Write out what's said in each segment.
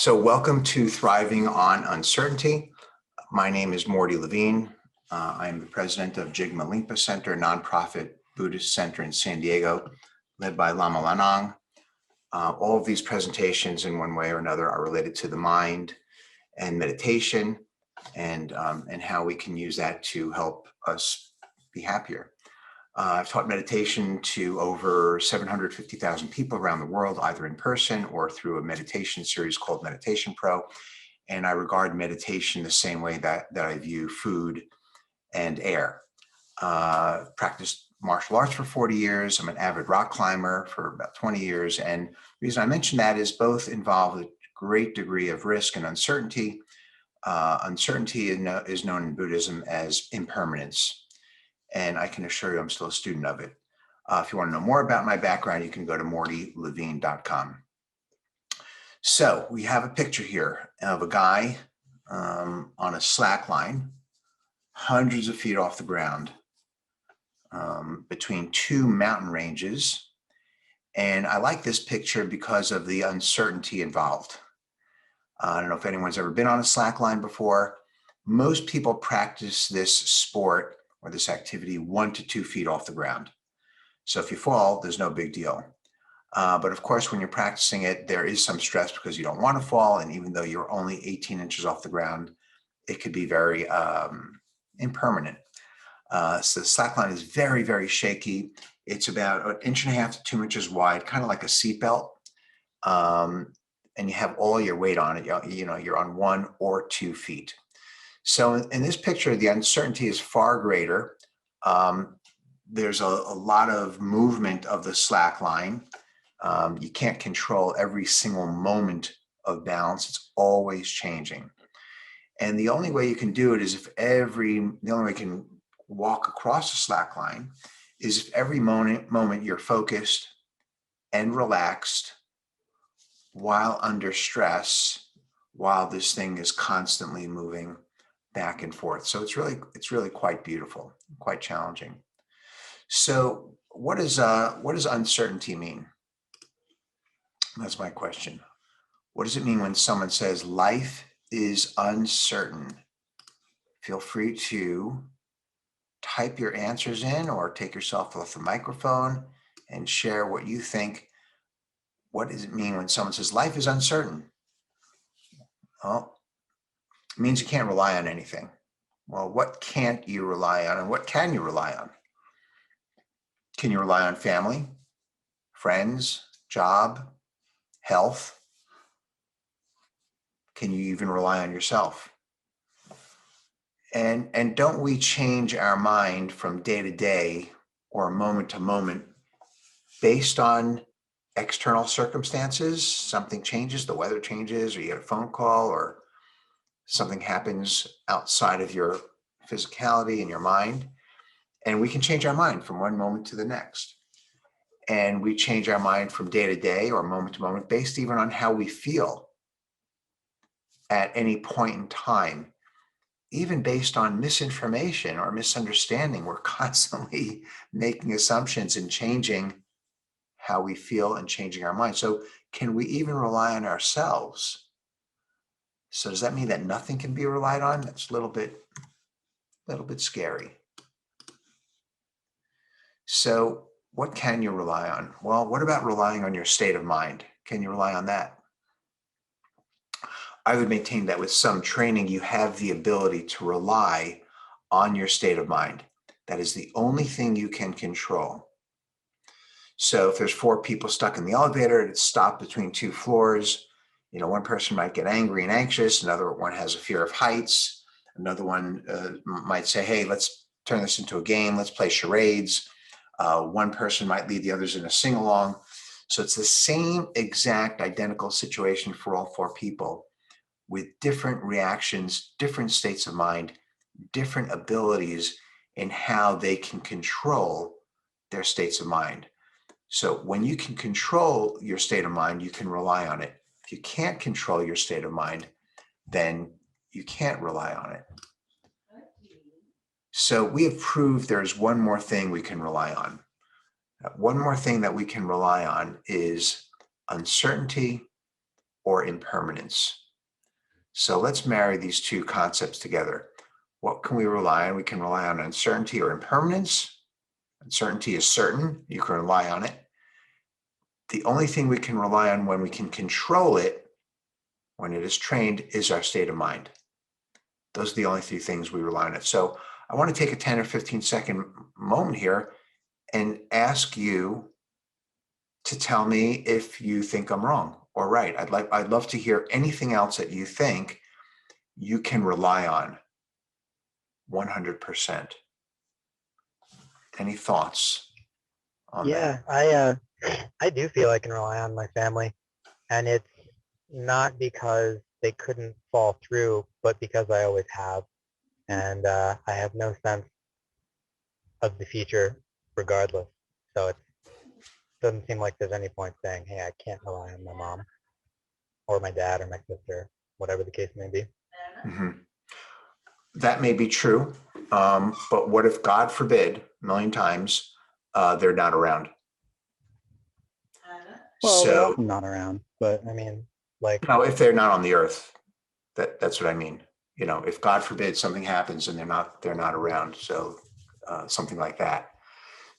So welcome to Thriving on Uncertainty. My name is Morty Levine. I am the president of Jigme Lingpa Center, a nonprofit Buddhist center in San Diego, led by Lama Lanang. All of these presentations in one way or another are related to the mind and meditation and how we can use that to help us be happier. I've taught meditation to over 750,000 people around the world, either in person or through a meditation series called Meditation Pro. And I regard meditation the same way that I view food and air. Practiced martial arts for 40 years. I'm an avid rock climber for about 20 years. And the reason I mention that is both involve a great degree of risk and uncertainty. Uncertainty is known in Buddhism as impermanence. And I can assure you I'm still a student of it. If you want to know more about my background, you can go to mortylevine.com. So we have a picture here of a guy on a slack line, hundreds of feet off the ground, between two mountain ranges. And I like this picture because of the uncertainty involved. I don't know if anyone's ever been on a slack line before. Most people practice this sport or this activity 1 to 2 feet off the ground. So if you fall, there's no big deal. But of course, when you're practicing it, there is some stress because you don't want to fall. And even though you're only 18 inches off the ground, it could be very impermanent. So the slack line is very, very shaky. It's about 1.5 inches to 2 inches wide, kind of like a seatbelt. And you have all your weight on it. You're on 1 or 2 feet. So in this picture, the uncertainty is far greater. There's a lot of movement of the slack line. You can't control every single moment of balance. It's always changing. And the only way you can do it is the only way you can walk across the slack line is if every moment you're focused and relaxed while under stress, while this thing is constantly moving back and forth. So it's really quite beautiful, quite challenging. So what does uncertainty mean? That's my question. What does it mean when someone says life is uncertain? Feel free to type your answers in or take yourself off the microphone and share what you think. What does it mean when someone says life is uncertain? Well, it means you can't rely on anything. Well, what can't you rely on and what can you rely on? Can you rely on family, friends, job, health? Can you even rely on yourself? And don't we change our mind from day to day or moment to moment based on external circumstances? Something changes, the weather changes, or you get a phone call, or something happens outside of your physicality and your mind. And we can change our mind from one moment to the next. And we change our mind from day to day or moment to moment based even on how we feel at any point in time. Even based on misinformation or misunderstanding, we're constantly making assumptions and changing how we feel and changing our mind. So can we even rely on ourselves? So does that mean that nothing can be relied on? That's a little bit scary. So what can you rely on? Well, what about relying on your state of mind? Can you rely on that? I would maintain that with some training, you have the ability to rely on your state of mind. That is the only thing you can control. So if there's 4 people stuck in the elevator and it's stopped between 2 floors, one person might get angry and anxious. Another one has a fear of heights. Another one might say, hey, let's turn this into a game. Let's play charades. One person might lead the others in a sing-along. So it's the same exact identical situation for all 4 people, with different reactions, different states of mind, different abilities in how they can control their states of mind. So when you can control your state of mind, you can rely on it. If you can't control your state of mind, then you can't rely on it. So we have proved there's one more thing we can rely on. One more thing that we can rely on is uncertainty or impermanence. So let's marry these two concepts together. What can we rely on? We can rely on uncertainty or impermanence. Uncertainty is certain. You can rely on it. The only thing we can rely on when we can control it, when it is trained, is our state of mind. Those are the only three things we rely on it. So I want to take a 10 or 15 second moment here and ask you to tell me if you think I'm wrong or right. I'd love to hear anything else that you think you can rely on 100%. Any thoughts on that? Yeah, I do feel I can rely on my family, and it's not because they couldn't fall through, but because I always have, and I have no sense of the future regardless. So it doesn't seem like there's any point saying, hey, I can't rely on my mom or my dad or my sister, whatever the case may be. Mm-hmm. That may be true, but what if, God forbid, a million times, they're not around? Well, they're So, often not around, but I mean, like, no, if they're not on the earth, that's what I mean. You know, if God forbid something happens and they're not around, so something like that.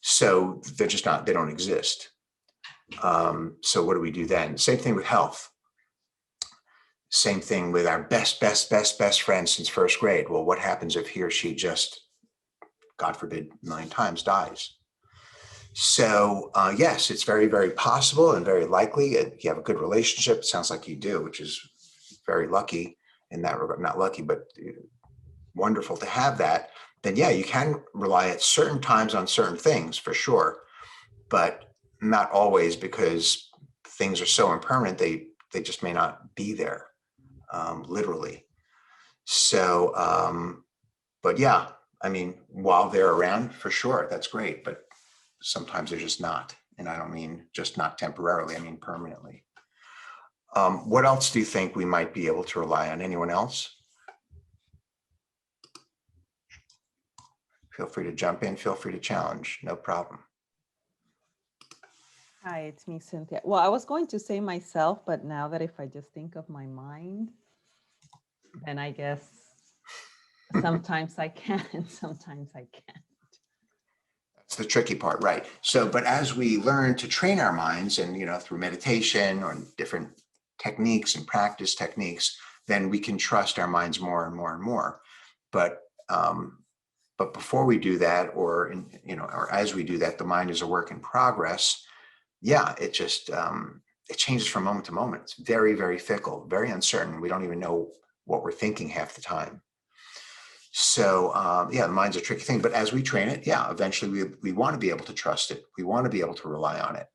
So they're just not, they don't exist. So what do we do then? Same thing with health. Same thing with our best friend since first grade. Well, what happens if he or she just, God forbid, 9 times dies? So yes, it's very, very possible and very likely. You have a good relationship. It sounds like you do, which is very lucky in that regard. Not lucky, but wonderful to have that. Then yeah, you can rely at certain times on certain things for sure, but not always, because things are so impermanent. They just may not be there, literally. So, but yeah, I mean, while they're around, for sure, that's great. But sometimes they're just not. And I don't mean just not temporarily, I mean permanently. What else do you think we might be able to rely on? Anyone else? Feel free to jump in, feel free to challenge, no problem. Hi, it's me, Cynthia. Well, I was going to say myself, but now that if I just think of my mind, then I guess sometimes I can and sometimes I can't. That's the tricky part, right? So, but as we learn to train our minds and, through meditation or different techniques and practice techniques, then we can trust our minds more and more and more. But before we do that, or as we do that, the mind is a work in progress. Yeah, it just it changes from moment to moment. It's very, very fickle, very uncertain. We don't even know what we're thinking half the time. So yeah, the mind's a tricky thing. But as we train it, yeah, eventually we want to be able to trust it. We want to be able to rely on it,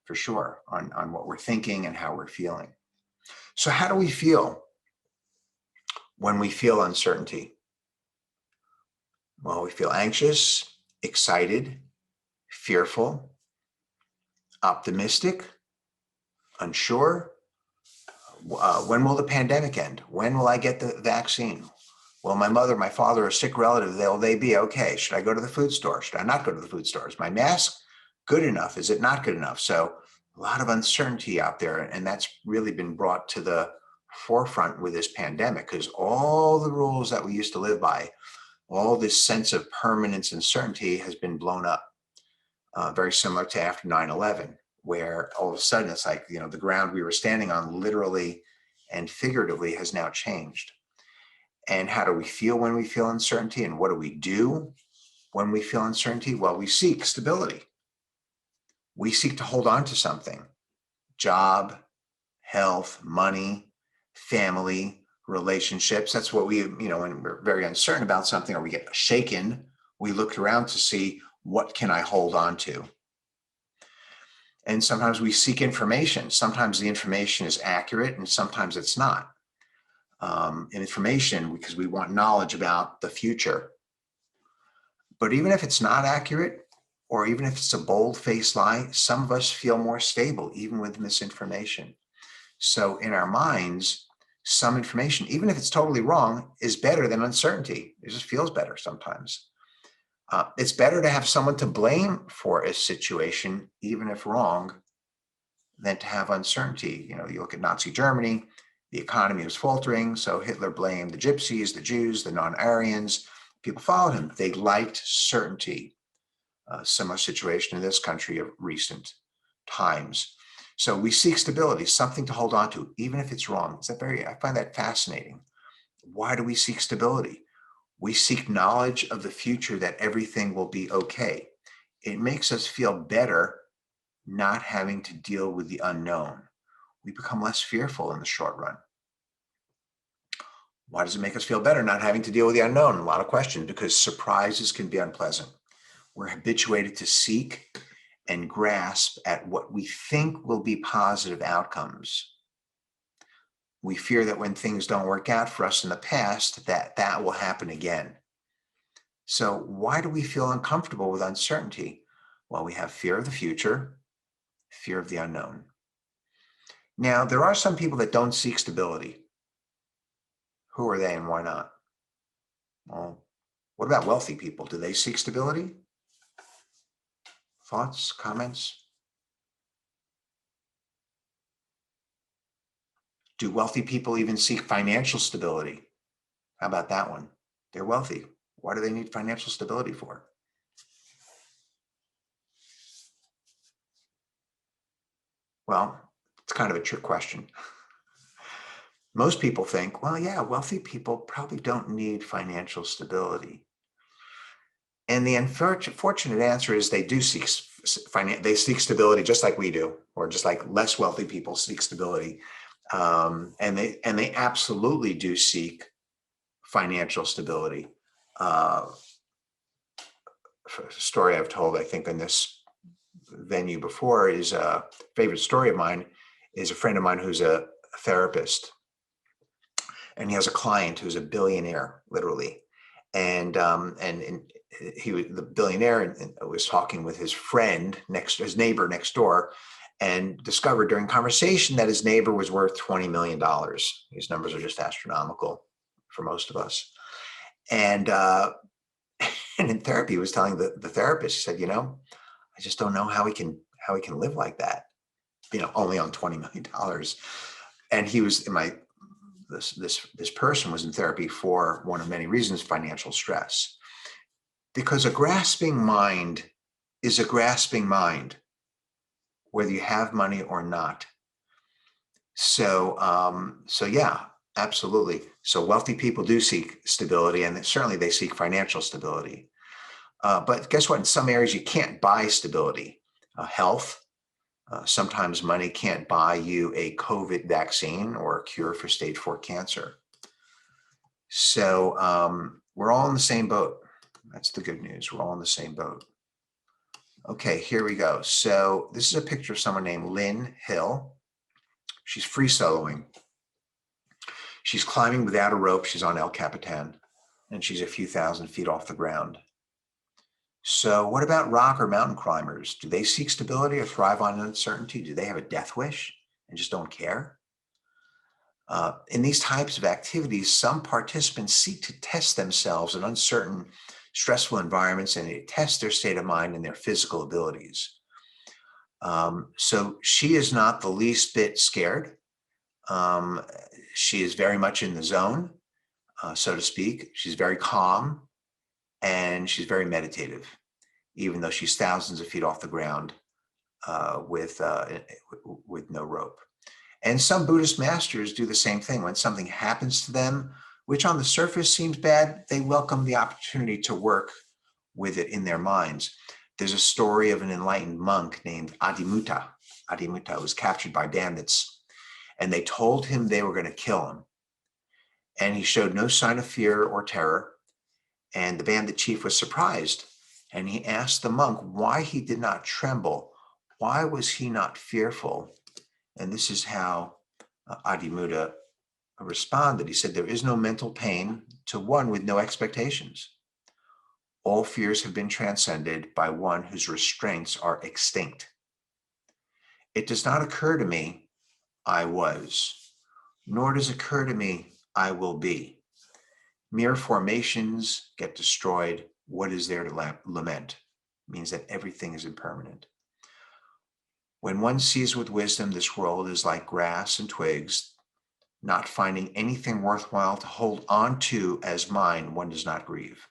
for sure, on what we're thinking and how we're feeling. So how do we feel when we feel uncertainty? Well, we feel anxious, excited, fearful, optimistic, unsure. When will the pandemic end? When will I get the vaccine? Will my mother, my father, or sick relative, will they be okay? Should I go to the food store? Should I not go to the food store? Is my mask good enough? Is it not good enough? So a lot of uncertainty out there. And that's really been brought to the forefront with this pandemic, because all the rules that we used to live by, all this sense of permanence and certainty has been blown up. Very similar to after 9/11, where all of a sudden it's like, the ground we were standing on literally and figuratively has now changed. And how do we feel when we feel uncertainty? And what do we do when we feel uncertainty? Well, we seek stability. We seek to hold on to something: job, health, money, family, relationships. That's what we, when we're very uncertain about something or we get shaken, we look around to see, what can I hold on to? And sometimes we seek information. Sometimes the information is accurate and sometimes it's not. Information because we want knowledge about the future. But even if it's not accurate, or even if it's a bold-faced lie, some of us feel more stable even with misinformation. So in our minds, some information, even if it's totally wrong, is better than uncertainty. It just feels better sometimes. It's better to have someone to blame for a situation, even if wrong, than to have uncertainty. You look at Nazi Germany, the economy was faltering, so Hitler blamed the gypsies, the Jews, the non-Aryans. People followed him. They liked certainty. Similar situation in this country of recent times. So we seek stability, something to hold on to, even if it's wrong. I find that fascinating. Why do we seek stability? We seek knowledge of the future, that everything will be okay. It makes us feel better not having to deal with the unknown. We become less fearful in the short run. Why does it make us feel better not having to deal with the unknown? A lot of questions, because surprises can be unpleasant. We're habituated to seek and grasp at what we think will be positive outcomes. We fear that when things don't work out for us in the past, that will happen again. So why do we feel uncomfortable with uncertainty? Well, we have fear of the future, fear of the unknown. Now, there are some people that don't seek stability. Who are they and why not? Well, what about wealthy people? Do they seek stability? Thoughts, comments? Do wealthy people even seek financial stability? How about that one? They're wealthy. What do they need financial stability for? Well, it's kind of a trick question. Most people think, well, yeah, wealthy people probably don't need financial stability. And the unfortunate answer is they do seek stability just like we do, or just like less wealthy people seek stability. And they absolutely do seek financial stability. Story I've told, I think, in this venue before is a favorite story of mine is a friend of mine who's a therapist, and he has a client who's a billionaire, literally, and he was the billionaire and was talking with his friend his neighbor next door, and discovered during conversation that his neighbor was worth $20 million. These numbers are just astronomical for most of us. And and in therapy, he was telling the therapist, he said, I just don't know how he can live like that, only on $20 million. And he was this person was in therapy for one of many reasons, financial stress. Because a grasping mind is a grasping mind, whether you have money or not. So yeah, absolutely. So wealthy people do seek stability, and certainly they seek financial stability. But guess what? In some areas, you can't buy stability. Health, sometimes money can't buy you a COVID vaccine or a cure for stage 4 cancer. So we're all in the same boat. That's the good news. We're all in the same boat. Okay, here we go. So this is a picture of someone named Lynn Hill. She's free soloing. She's climbing without a rope. She's on El Capitan, and she's a few thousand feet off the ground. So what about rock or mountain climbers? Do they seek stability or thrive on uncertainty? Do they have a death wish and just don't care? In these types of activities, some participants seek to test themselves in uncertain, stressful environments, and they test their state of mind and their physical abilities. So she is not the least bit scared. She is very much in the zone, so to speak. She's very calm, and she's very meditative, even though she's thousands of feet off the ground with no rope. And some Buddhist masters do the same thing. When something happens to them, which on the surface seems bad, they welcome the opportunity to work with it in their minds. There's a story of an enlightened monk named Adhimutta. Adhimutta was captured by bandits, and they told him they were going to kill him. And he showed no sign of fear or terror. And the bandit chief was surprised. And he asked the monk why he did not tremble. Why was he not fearful? And this is how Adhimutta responded. He said, there is no mental pain to one with no expectations. All fears have been transcended by one whose restraints are extinct. It does not occur to me, I was, nor does it occur to me, I will be. Mere formations get destroyed. What is there to lament? It means that everything is impermanent. When one sees with wisdom, this world is like grass and twigs, not finding anything worthwhile to hold on to as mine, one does not grieve.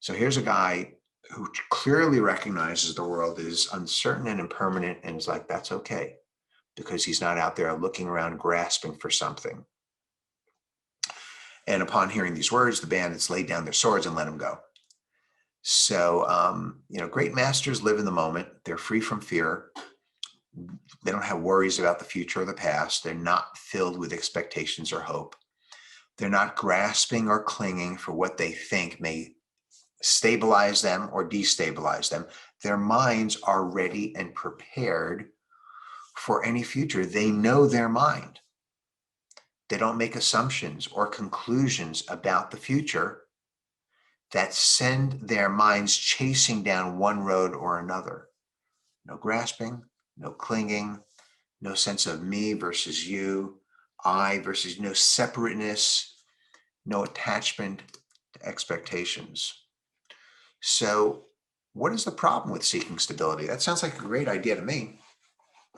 So here's a guy who clearly recognizes the world is uncertain and impermanent, and is like, that's okay, because he's not out there looking around grasping for something. And upon hearing these words, the bandits laid down their swords and let him go. So, great masters live in the moment. They're free from fear. They don't have worries about the future or the past. They're not filled with expectations or hope. They're not grasping or clinging for what they think may stabilize them or destabilize them. Their minds are ready and prepared for any future. They know their mind. They don't make assumptions or conclusions about the future that send their minds chasing down one road or another. No grasping, no clinging, no sense of me versus you, I versus no separateness, no attachment to expectations. So what is the problem with seeking stability? That sounds like a great idea to me.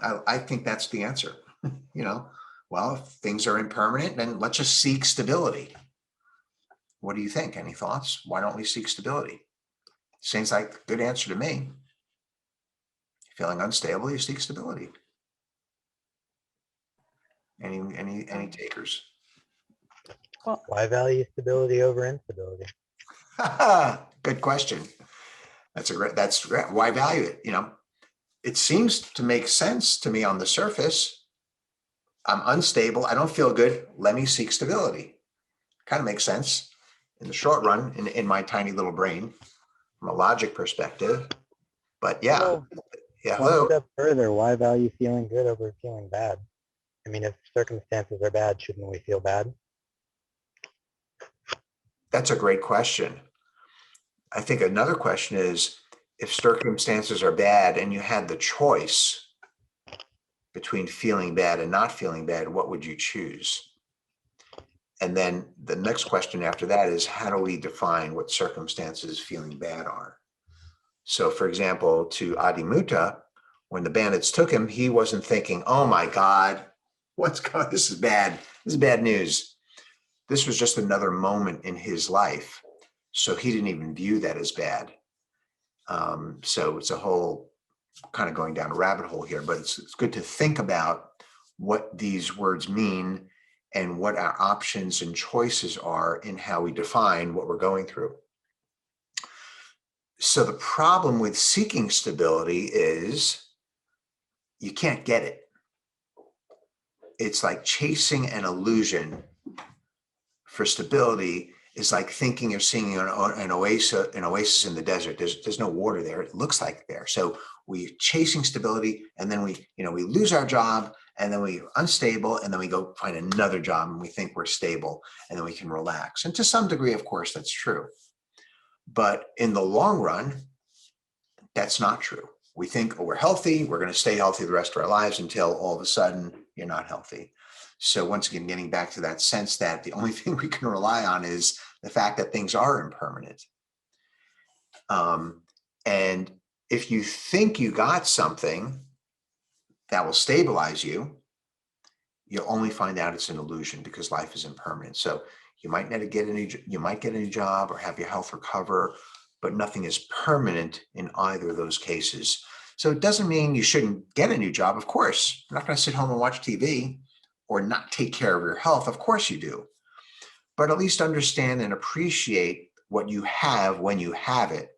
I think that's the answer. Well, if things are impermanent, then let's just seek stability. What do you think? Any thoughts? Why don't we seek stability? Seems like a good answer to me. Feeling unstable, you seek stability. Any takers? Well, Why value stability over instability? Good question. That's great. Why value it? It seems to make sense to me on the surface. I'm unstable. I don't feel good. Let me seek stability. Kind of makes sense in the short run in my tiny little brain from a logic perspective. But yeah. Well, Yeah. one Hello. step further, why value feeling good over feeling bad? I mean, if circumstances are bad, shouldn't we feel bad? That's a great question. I think another question is, if circumstances are bad and you had the choice between feeling bad and not feeling bad, what would you choose? And then the next question after that is, how do we define what circumstances feeling bad are? So for example, to Adhimutta, when the bandits took him, he wasn't thinking, oh my God, this is bad. This is bad news. This was just another moment in his life. So he didn't even view that as bad. So it's a whole kind of going down a rabbit hole here, but it's good to think about what these words mean and what our options and choices are in how we define what we're going through. So the problem with seeking stability is you can't get it. It's like chasing an illusion for stability is like thinking you're seeing an oasis in the desert. There's no water there. It looks like there. So we're chasing stability, and then we lose our job, and then we're unstable, and then we go find another job, and we think we're stable, and then we can relax. And to some degree, of course, that's true. But in the long run, that's not true. We think, oh, we're healthy. We're going to stay healthy the rest of our lives until all of a sudden you're not healthy. So once again, getting back to that sense that the only thing we can rely on is the fact that things are impermanent. And if you think you got something that will stabilize you, you'll only find out it's an illusion, because life is impermanent. So you might get a new job or have your health recover, but nothing is permanent in either of those cases. So it doesn't mean you shouldn't get a new job. Of course, you're not going to sit home and watch TV or not take care of your health. Of course you do. But at least understand and appreciate what you have when you have it,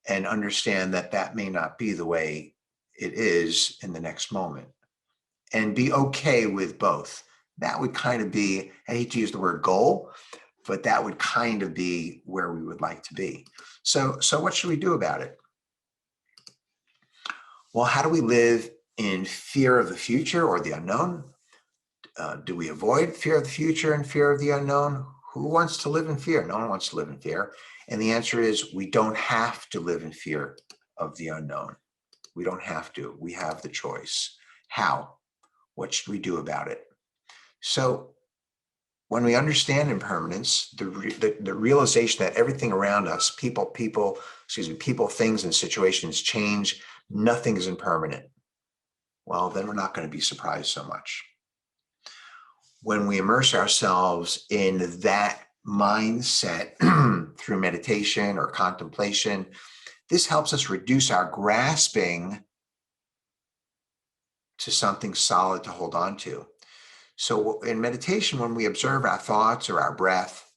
and understand that that may not be the way it is in the next moment, and be okay with both. That would kind of be, I hate to use the word goal, but that would kind of be where we would like to be. So what should we do about it? Well, how do we live in fear of the future or the unknown? Do we avoid fear of the future and fear of the unknown? Who wants to live in fear? No one wants to live in fear. And the answer is, we don't have to live in fear of the unknown. We don't have to. We have the choice. How? What should we do about it? So when we understand impermanence, the realization that everything around us, people, things and situations change, nothing is impermanent. well, then we're not going to be surprised so much. When we immerse ourselves in that mindset through meditation or contemplation, this helps us reduce our grasping to something solid to hold on to. So in meditation, when we observe our thoughts or our breath,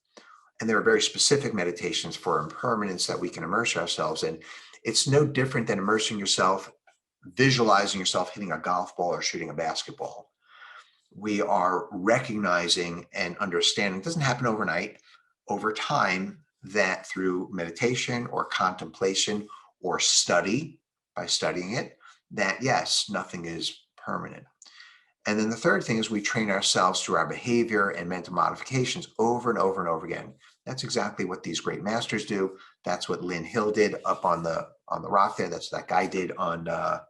and there are very specific meditations for impermanence that we can immerse ourselves in, it's no different than immersing yourself, visualizing yourself hitting a golf ball or shooting a basketball. We are recognizing and understanding, it doesn't happen overnight, over time, that through meditation or contemplation or study, by studying it, that yes, nothing is permanent. And then the third thing is we train ourselves through our behavior and mental modifications over and over and over again. That's exactly what these great masters do. That's what Lynn Hill did up on the rock there. That's what that guy did on the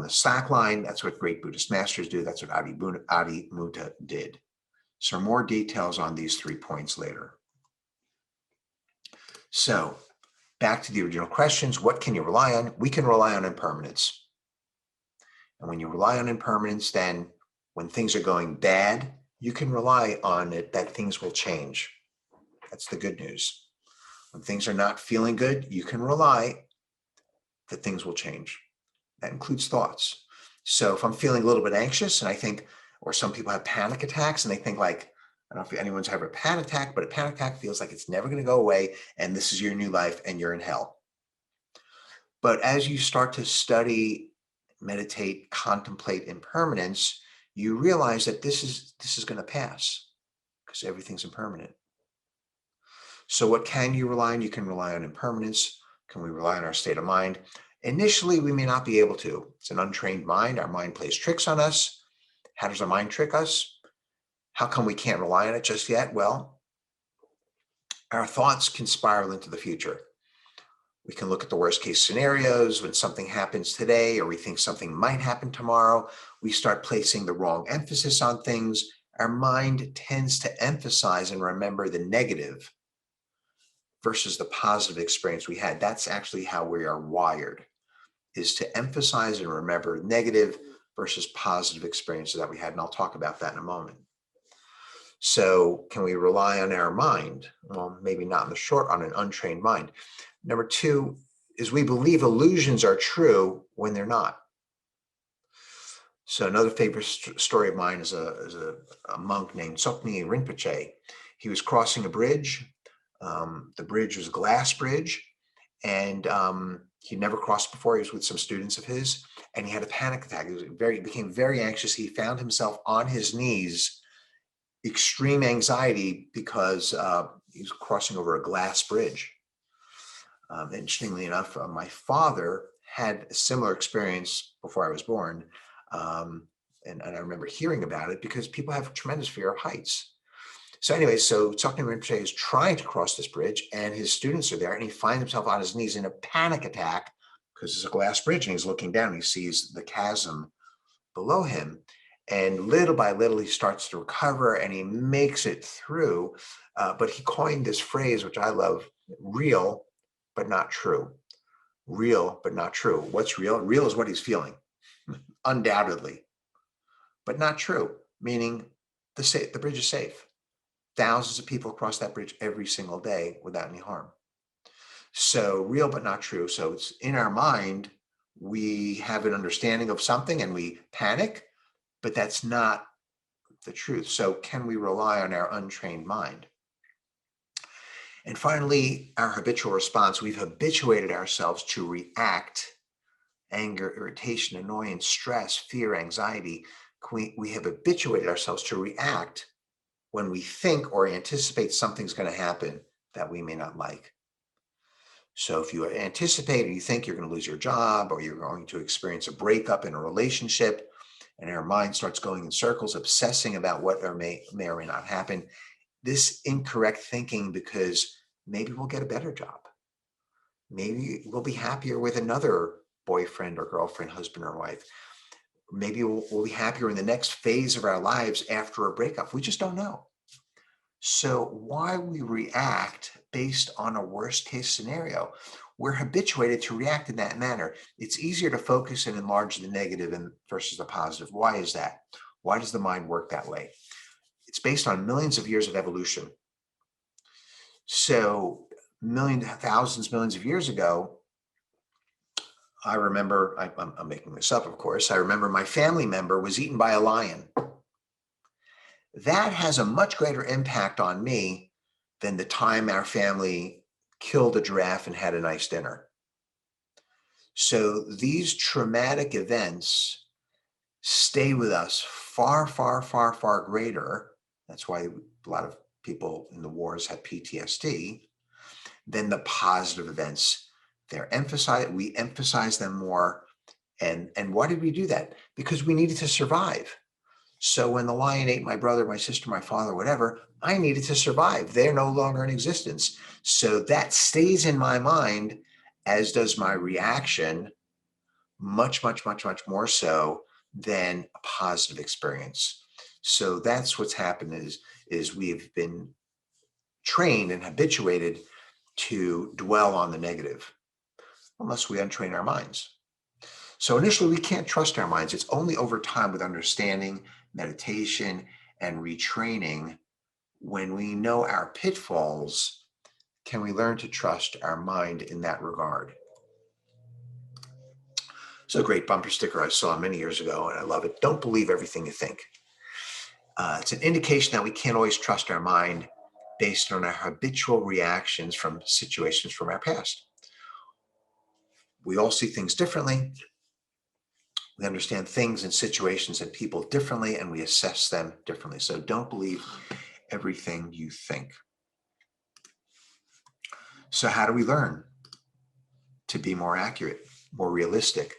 slack line. That's what great Buddhist masters do. That's what Adhimutta did. So more details on these 3 points later. So back to the original questions. What can you rely on? We can rely on impermanence. And when you rely on impermanence, then when things are going bad, you can rely on it that things will change. That's the good news. When things are not feeling good, you can rely that things will change. That includes thoughts. So if I'm feeling a little bit anxious and I think, or some people have panic attacks and they think like, I don't know if anyone's ever a panic attack, but a panic attack feels like it's never going to go away and this is your new life and you're in hell. But as you start to study, meditate, contemplate impermanence, you realize that this is going to pass because everything's impermanent. So what can you rely on? You can rely on impermanence. Can we rely on our state of mind? Initially, we may not be able to. It's an untrained mind. Our mind plays tricks on us. How does our mind trick us? How come we can't rely on it just yet? Well, our thoughts can spiral into the future. We can look at the worst case scenarios when something happens today, or we think something might happen tomorrow. We start placing the wrong emphasis on things. Our mind tends to emphasize and remember the negative versus the positive experience we had. That's actually how we are wired, is to emphasize and remember negative versus positive experiences that we had. And I'll talk about that in a moment. So can we rely on our mind? Well, maybe not in the short, on an untrained mind. Number 2 is we believe illusions are true when they're not. So another favorite story of mine is a monk named Tsoknyi Rinpoche. He was crossing a bridge. The bridge was a glass bridge, and he'd never crossed before. He was with some students of his, and he had a panic attack. He became very anxious. He found himself on his knees, extreme anxiety because he was crossing over a glass bridge. Interestingly enough, my father had a similar experience before I was born. And I remember hearing about it because people have a tremendous fear of heights. So anyway, so Tsoknyi Rinpoche is trying to cross this bridge and his students are there and he finds himself on his knees in a panic attack because it's a glass bridge and he's looking down and he sees the chasm below him. And little by little, he starts to recover and he makes it through. But he coined this phrase, which I love, real, but not true. Real, but not true. What's real? Real is what he's feeling, undoubtedly, but not true, meaning the bridge is safe. Thousands of people cross that bridge every single day without any harm. So real, but not true. So it's in our mind, we have an understanding of something and we panic, but that's not the truth. So can we rely on our untrained mind? And finally, our habitual response. We've habituated ourselves to react: anger, irritation, annoyance, stress, fear, anxiety. We have habituated ourselves to react when we think or anticipate something's going to happen that we may not like. So if you anticipate and you think you're going to lose your job or you're going to experience a breakup in a relationship, and our mind starts going in circles, obsessing about what may or may not happen, this incorrect thinking, because maybe we'll get a better job. Maybe we'll be happier with another boyfriend or girlfriend, husband or wife. Maybe we'll be happier in the next phase of our lives after a breakup. We just don't know. So why we react based on a worst case scenario? We're habituated to react in that manner. It's easier to focus and enlarge the negative versus the positive. Why is that? Why does the mind work that way? It's based on millions of years of evolution. So thousands, millions of years ago, I remember, I'm making this up, of course. I remember my family member was eaten by a lion. That has a much greater impact on me than the time our family killed a giraffe and had a nice dinner. So these traumatic events stay with us far, far, far, far greater. That's why a lot of people in the wars had PTSD than the positive events. We emphasize them more. And why did we do that? Because we needed to survive. So when the lion ate my brother, my sister, my father, whatever, I needed to survive. They're no longer in existence. So that stays in my mind, as does my reaction, much, much, much, much more so than a positive experience. So that's what's happened is we've been trained and habituated to dwell on the negative unless we untrain our minds. So initially, we can't trust our minds. It's only over time with understanding, meditation, and retraining, when we know our pitfalls, can we learn to trust our mind in that regard. It's a great bumper sticker I saw many years ago, and I love it. Don't believe everything you think. It's an indication that we can't always trust our mind based on our habitual reactions from situations from our past. We all see things differently. We understand things and situations and people differently, and we assess them differently. So don't believe everything you think. So how do we learn to be more accurate, more realistic,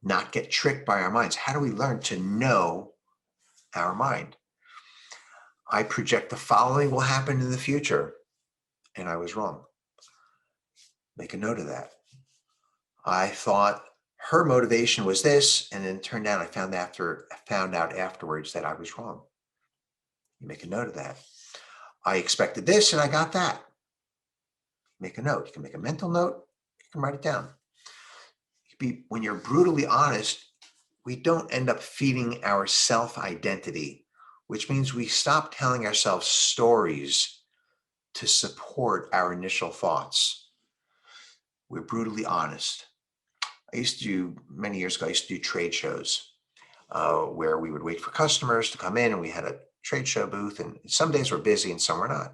not get tricked by our minds? How do we learn to know our mind? I project the following will happen in the future, and I was wrong. Make a note of that. I thought her motivation was this, and then it turned out I found out afterwards that I was wrong. You make a note of that. I expected this and I got that. Make a note. You can make a mental note. You can write it down. When you're brutally honest, we don't end up feeding our self-identity, which means we stop telling ourselves stories to support our initial thoughts. We're brutally honest. Many years ago, I used to do trade shows where we would wait for customers to come in, and we had a trade show booth, and some days were busy and some were not.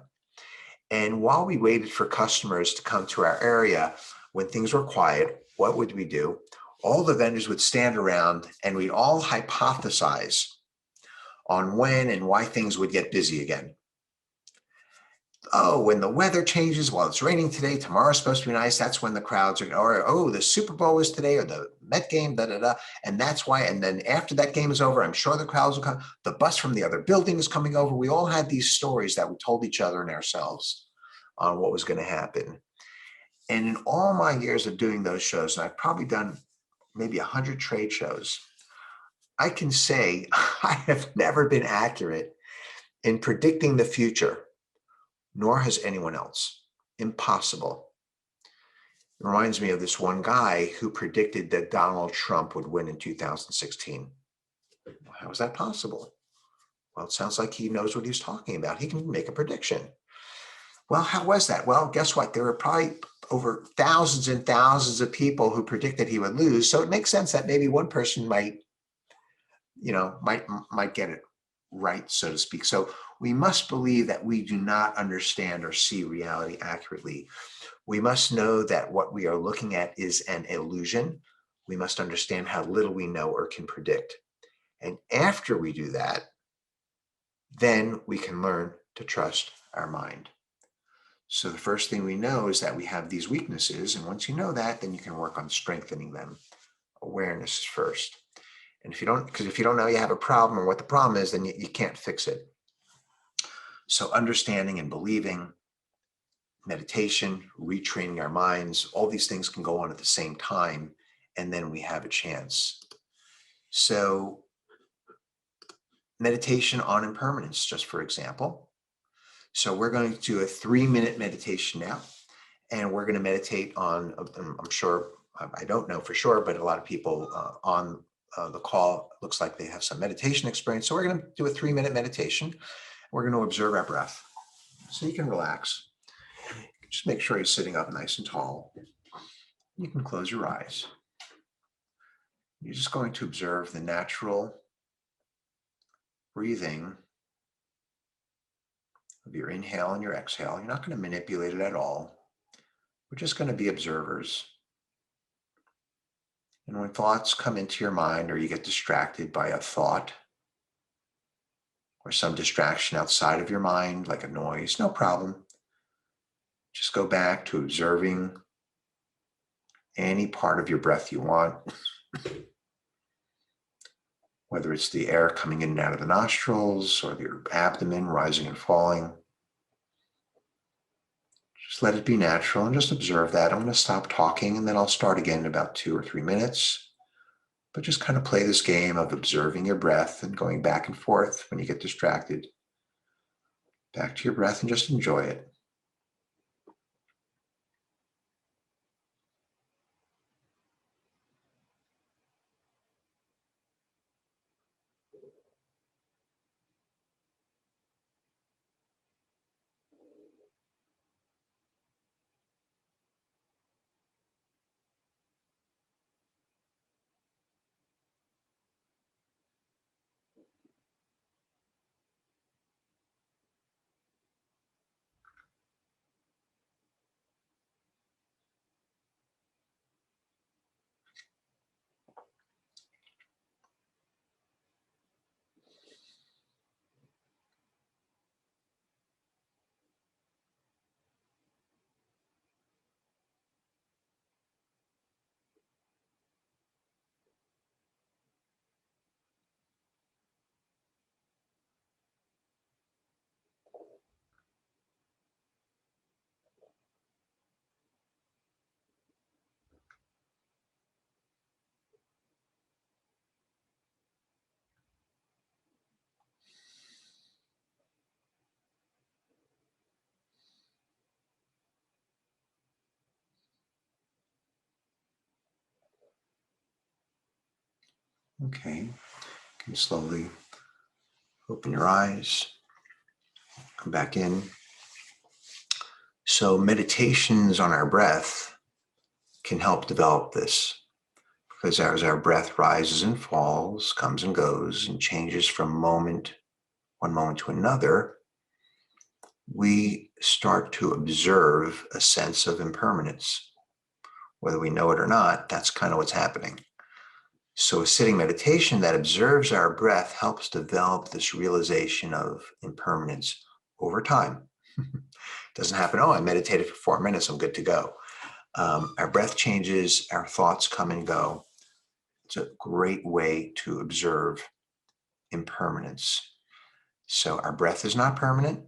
And while we waited for customers to come to our area, when things were quiet, what would we do? All the vendors would stand around and we'd all hypothesize on when and why things would get busy again. Oh, when the weather changes, well, it's raining today, tomorrow's supposed to be nice, that's when the crowds are, or oh, the Super Bowl was today, or the Met game, and that's why, and then after that game is over, I'm sure the crowds will come, the bus from the other building is coming over. We all had these stories that we told each other and ourselves on what was going to happen. And in all my years of doing those shows, and I've probably done maybe 100 trade shows, I can say I have never been accurate in predicting the future, nor has anyone else. Impossible. It reminds me of this one guy who predicted that Donald Trump would win in 2016. How is that possible? Well, it sounds like he knows what he's talking about. He can make a prediction. Well, how was that? Well, guess what? There were probably over thousands and thousands of people who predicted he would lose. So it makes sense that maybe one person might get it right, so to speak. So we must believe that we do not understand or see reality accurately. We must know that what we are looking at is an illusion. We must understand how little we know or can predict. And after we do that, then we can learn to trust our mind. So the first thing we know is that we have these weaknesses. And once you know that, then you can work on strengthening them. Awareness is first. And if you don't know you have a problem or what the problem is, then you can't fix it. So understanding and believing, meditation, retraining our minds, all these things can go on at the same time, and then we have a chance. So meditation on impermanence, just for example. So we're going to do a 3-minute meditation now, and we're going to meditate on, I'm sure, I don't know for sure, but a lot of people on the call, looks like they have some meditation experience. So we're going to do a 3-minute meditation. We're going to observe our breath. So you can relax. Just make sure you're sitting up nice and tall. You can close your eyes. You're just going to observe the natural breathing of your inhale and your exhale. You're not going to manipulate it at all. We're just going to be observers. And when thoughts come into your mind, or you get distracted by a thought or some distraction outside of your mind, like a noise, no problem. Just go back to observing any part of your breath you want, whether it's the air coming in and out of the nostrils or your abdomen rising and falling. Just let it be natural and just observe that. I'm going to stop talking and then I'll start again in about 2 or 3 minutes. But just kind of play this game of observing your breath and going back and forth when you get distracted. Back to your breath and just enjoy it. Okay, you can slowly open your eyes, come back in. So meditations on our breath can help develop this, because as our breath rises and falls, comes and goes, and changes from one moment to another, we start to observe a sense of impermanence. Whether we know it or not, that's kind of what's happening. So a sitting meditation that observes our breath helps develop this realization of impermanence over time. Doesn't happen, oh, I meditated for 4 minutes, I'm good to go. Our breath changes, our thoughts come and go. It's a great way to observe impermanence. So our breath is not permanent.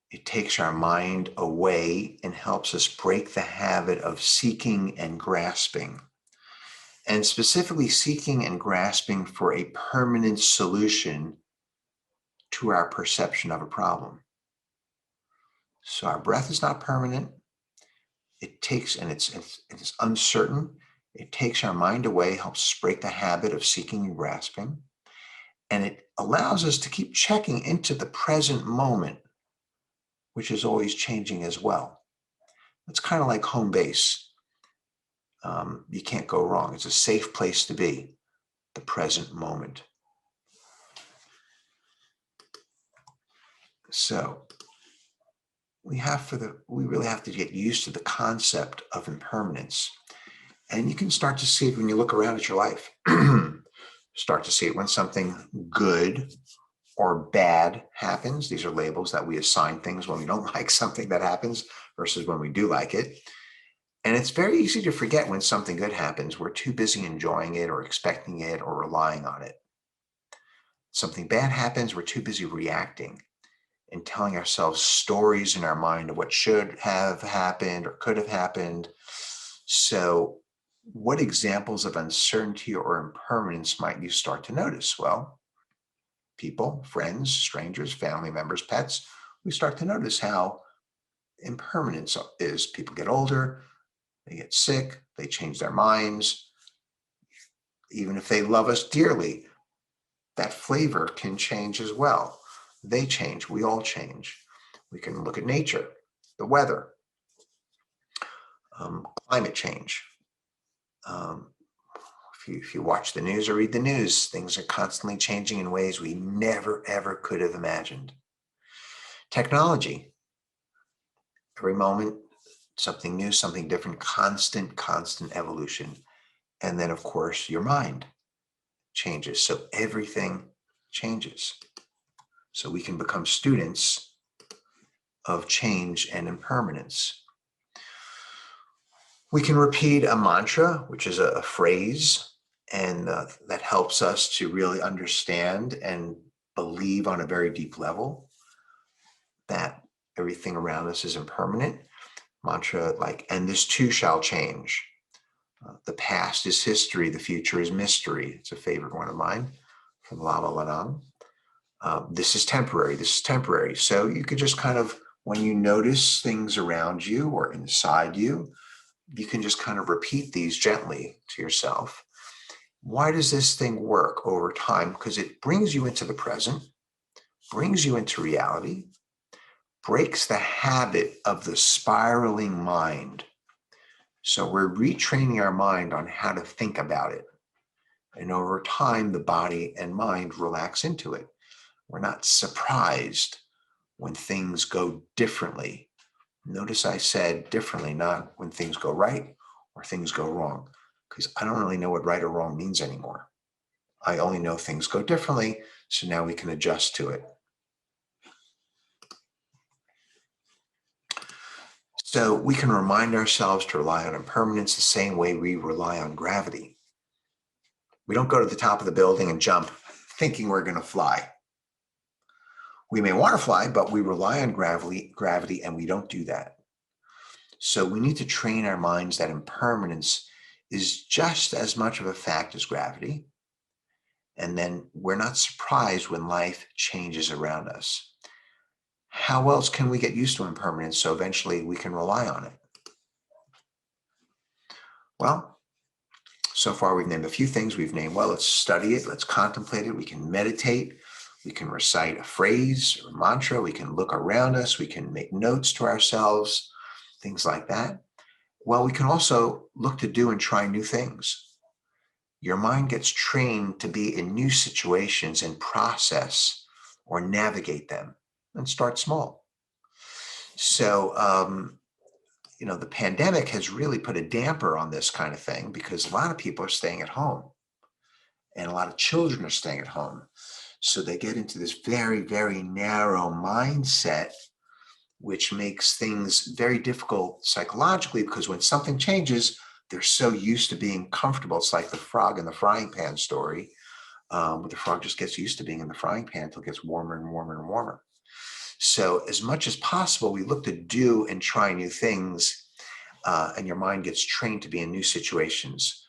It takes our mind away and helps us break the habit of seeking and grasping. And specifically seeking and grasping for a permanent solution to our perception of a problem. So our breath is not permanent. It takes, and it's uncertain. It takes our mind away, helps us break the habit of seeking and grasping. And it allows us to keep checking into the present moment, which is always changing as well. It's kind of like home base. You can't go wrong. It's a safe place to be, the present moment. So we really have to get used to the concept of impermanence. And you can start to see it when you look around at your life. Start to see it when something good or bad happens. These are labels that we assign things when we don't like something that happens versus when we do like it. And it's very easy to forget when something good happens. We're too busy enjoying it or expecting it or relying on it. Something bad happens, we're too busy reacting and telling ourselves stories in our mind of what should have happened or could have happened. So what examples of uncertainty or impermanence might you start to notice? Well, people, friends, strangers, family members, pets, we start to notice how impermanence is. People get older, they get sick, they change their minds. Even if they love us dearly, that flavor can change as well. They change, we all change. We can look at nature, the weather, climate change. If you watch the news or read the news, things are constantly changing in ways we never, ever could have imagined. Technology, every moment, something new, something different, constant evolution. And then, of course, your mind changes. So everything changes. So we can become students of change and impermanence. We can repeat a mantra, which is a phrase, and that helps us to really understand and believe on a very deep level that everything around us is impermanent. Mantra like, and this too shall change. The past is history, the future is mystery. It's a favorite one of mine from Lama Lanam. This is temporary, this is temporary. So you could just kind of, when you notice things around you or inside you, you can just kind of repeat these gently to yourself. Why does this thing work over time? Because it brings you into the present, brings you into reality, breaks the habit of the spiraling mind. So we're retraining our mind on how to think about it. And over time, the body and mind relax into it. We're not surprised when things go differently. Notice I said differently, not when things go right or things go wrong, because I don't really know what right or wrong means anymore. I only know things go differently, so now we can adjust to it. So we can remind ourselves to rely on impermanence the same way we rely on gravity. We don't go to the top of the building and jump thinking we're going to fly. We may want to fly, but we rely on gravity, and we don't do that. So we need to train our minds that impermanence is just as much of a fact as gravity. And then we're not surprised when life changes around us. How else can we get used to impermanence so eventually we can rely on it? Well, so far we've named a few things. We've named, well, let's study it, let's contemplate it, we can meditate, we can recite a phrase or mantra, we can look around us, we can make notes to ourselves, things like that. Well, we can also look to do and try new things. Your mind gets trained to be in new situations and process or navigate them, and start small. So, the pandemic has really put a damper on this kind of thing because a lot of people are staying at home and a lot of children are staying at home. So they get into this very, very narrow mindset, which makes things very difficult psychologically, because when something changes, they're so used to being comfortable. It's like the frog in the frying pan story, where the frog just gets used to being in the frying pan until it gets warmer and warmer and warmer. So as much as possible, we look to do and try new things, and your mind gets trained to be in new situations.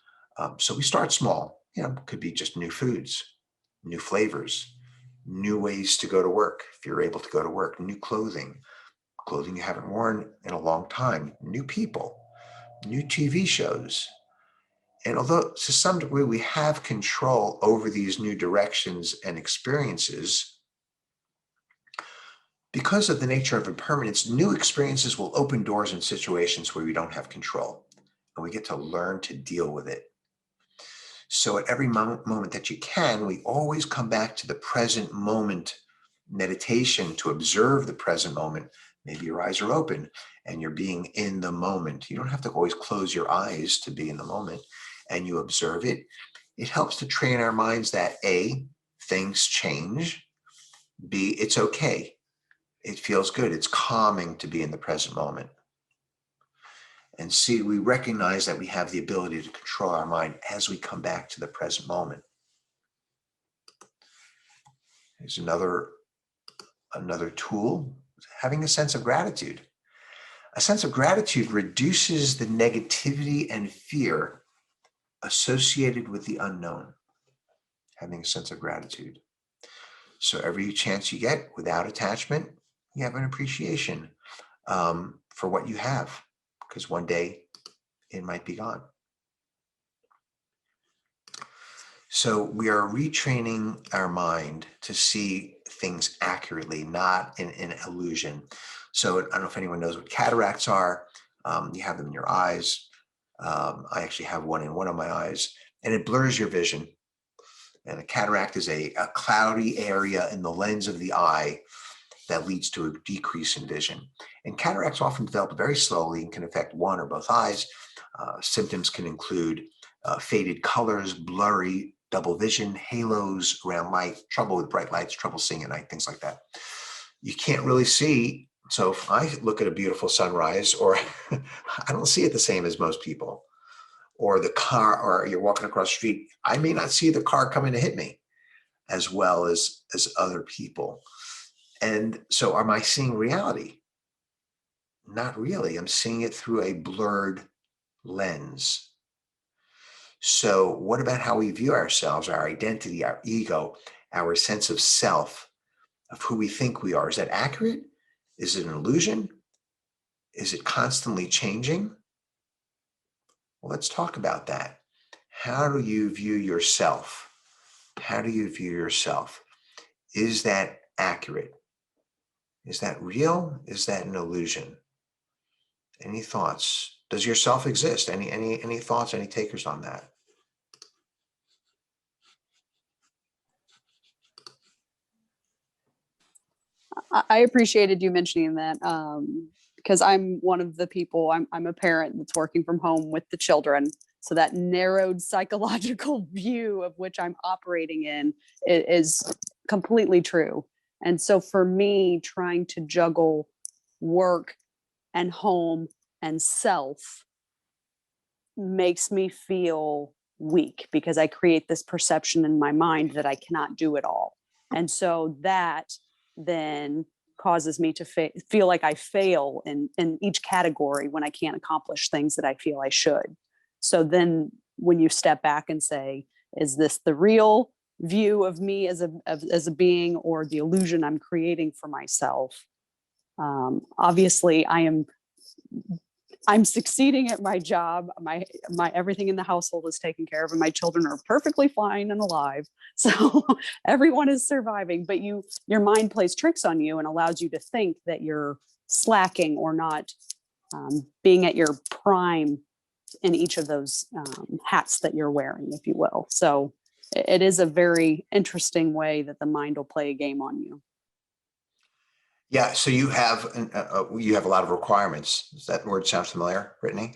So we start small. It could be just new foods, new flavors, new ways to go to work, if you're able to go to work, new clothing you haven't worn in a long time, new people, new TV shows. And although to some degree we have control over these new directions and experiences, because of the nature of impermanence, new experiences will open doors in situations where we don't have control, and we get to learn to deal with it. So at every moment that you can, we always come back to the present moment meditation to observe the present moment. Maybe your eyes are open and you're being in the moment. You don't have to always close your eyes to be in the moment, and you observe it. It helps to train our minds that A, things change, B, it's okay. It feels good. It's calming to be in the present moment. And C, we recognize that we have the ability to control our mind as we come back to the present moment. Here's another tool, having a sense of gratitude. A sense of gratitude reduces the negativity and fear associated with the unknown. Having a sense of gratitude. So every chance you get, without attachment, You have an appreciation for what you have, because one day it might be gone. So we are retraining our mind to see things accurately, not in illusion. So I don't know if anyone knows what cataracts are. You have them in your eyes. I actually have one in one of my eyes, and it blurs your vision. And a cataract is a cloudy area in the lens of the eye that leads to a decrease in vision. And cataracts often develop very slowly and can affect one or both eyes. Symptoms can include faded colors, blurry double vision, halos around light, trouble with bright lights, trouble seeing at night, things like that. You can't really see. So if I look at a beautiful sunrise, or I don't see it the same as most people, or the car, or you're walking across the street, I may not see the car coming to hit me as well as other people. And so am I seeing reality? Not really. I'm seeing it through a blurred lens. So what about how we view ourselves, our identity, our ego, our sense of self, of who we think we are? Is that accurate? Is it an illusion? Is it constantly changing? Well, let's talk about that. How do you view yourself? How do you view yourself? Is that accurate? Is that real? Is that an illusion? Any thoughts? Does yourself exist? Any thoughts, any takers on that? I appreciated you mentioning that because I'm one of the people, I'm a parent that's working from home with the children. So that narrowed psychological view of which I'm operating in is completely true. And so for me, trying to juggle work and home and self makes me feel weak because I create this perception in my mind that I cannot do it all. And so that then causes me to feel like I fail in each category when I can't accomplish things that I feel I should. So then when you step back and say, is this the real view of me as a being, or the illusion I'm creating for myself? Obviously I'm succeeding at my job. My everything in the household is taken care of, and my children are perfectly fine and alive. So everyone is surviving. But your mind plays tricks on you and allows you to think that you're slacking or not being at your prime in each of those hats that you're wearing, if you will. So it is a very interesting way that the mind will play a game on you. Yeah, so you have a lot of requirements. Does that word sound familiar, Brittany?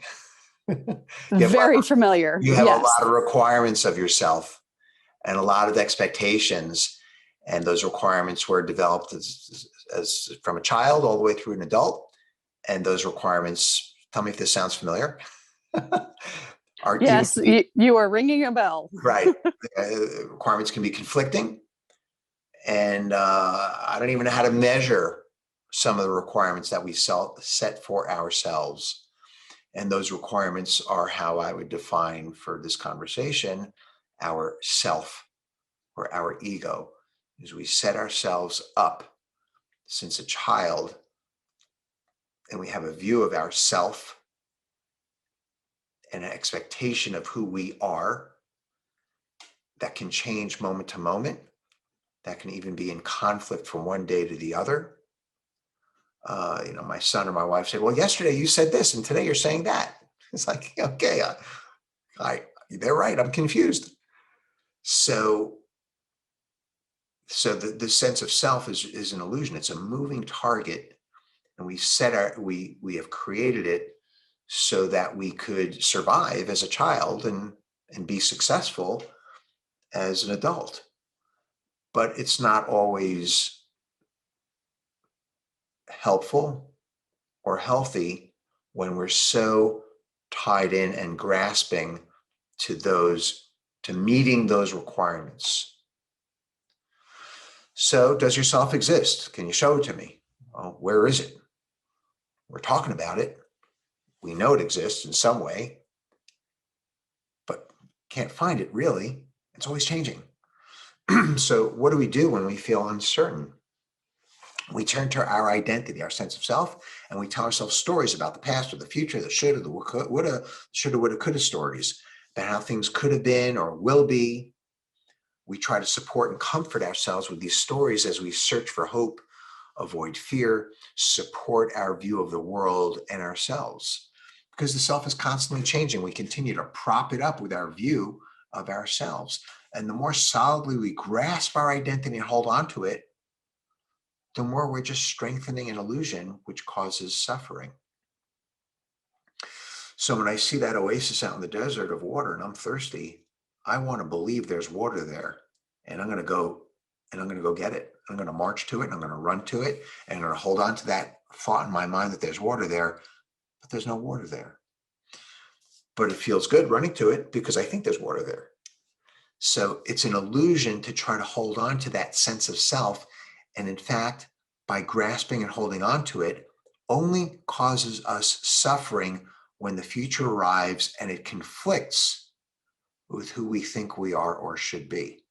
Very familiar. You have Yes. a lot of requirements of yourself and a lot of expectations, and those requirements were developed as from a child all the way through an adult. And those requirements, tell me if this sounds familiar. Yes, you are ringing a bell. Right. Requirements can be conflicting. And I don't even know how to measure some of the requirements that we set for ourselves. And those requirements are how I would define for this conversation our self, or our ego, is we set ourselves up since a child, and we have a view of ourself and an expectation of who we are that can change moment to moment, that can even be in conflict from one day to the other. My son or my wife say, well, yesterday you said this and today you're saying that. It's like, okay, they're right. I'm confused. So the sense of self is an illusion. It's a moving target, and we have created it so that we could survive as a child and be successful as an adult. But it's not always helpful or healthy when we're so tied in and grasping to meeting those requirements. So does your self exist? Can you show it to me? Well, where is it? We're talking about it. We know it exists in some way, but can't find it really. It's always changing. So what do we do when we feel uncertain? We turn to our identity, our sense of self, and we tell ourselves stories about the past or the future, the shoulda, the woulda, shoulda, woulda, coulda stories about how things could have been or will be. We try to support and comfort ourselves with these stories as we search for hope, avoid fear, support our view of the world and ourselves. Because the self is constantly changing, we continue to prop it up with our view of ourselves. And the more solidly we grasp our identity and hold on to it, the more we're just strengthening an illusion which causes suffering. So when I see that oasis out in the desert of water and I'm thirsty, I want to believe there's water there, and I'm going to go get it. I'm going to march to it, and I'm going to run to it, and I'm going to hold on to that thought in my mind that there's water there, but there's no water there. But it feels good running to it because I think there's water there. So it's an illusion to try to hold on to that sense of self. And in fact, by grasping and holding on to it, only causes us suffering when the future arrives and it conflicts with who we think we are or should be.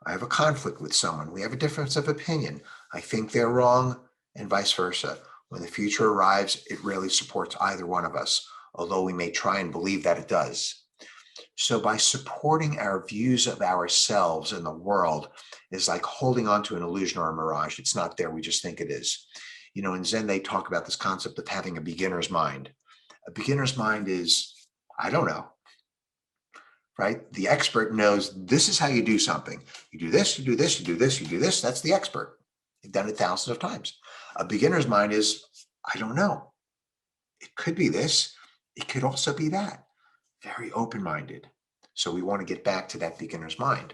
I have a conflict with someone. We have a difference of opinion. I think they're wrong, and vice versa. When the future arrives, it rarely supports either one of us, although we may try and believe that it does. So by supporting our views of ourselves and the world is like holding on to an illusion or a mirage. It's not there. We just think it is. In Zen, they talk about this concept of having a beginner's mind. A beginner's mind is, I don't know, right? The expert knows this is how you do something. You do this, you do this, you do this, you do this. That's the expert. They've done it thousands of times. A beginner's mind is, I don't know. It could be this. It could also be that. Very open-minded. So we want to get back to that beginner's mind.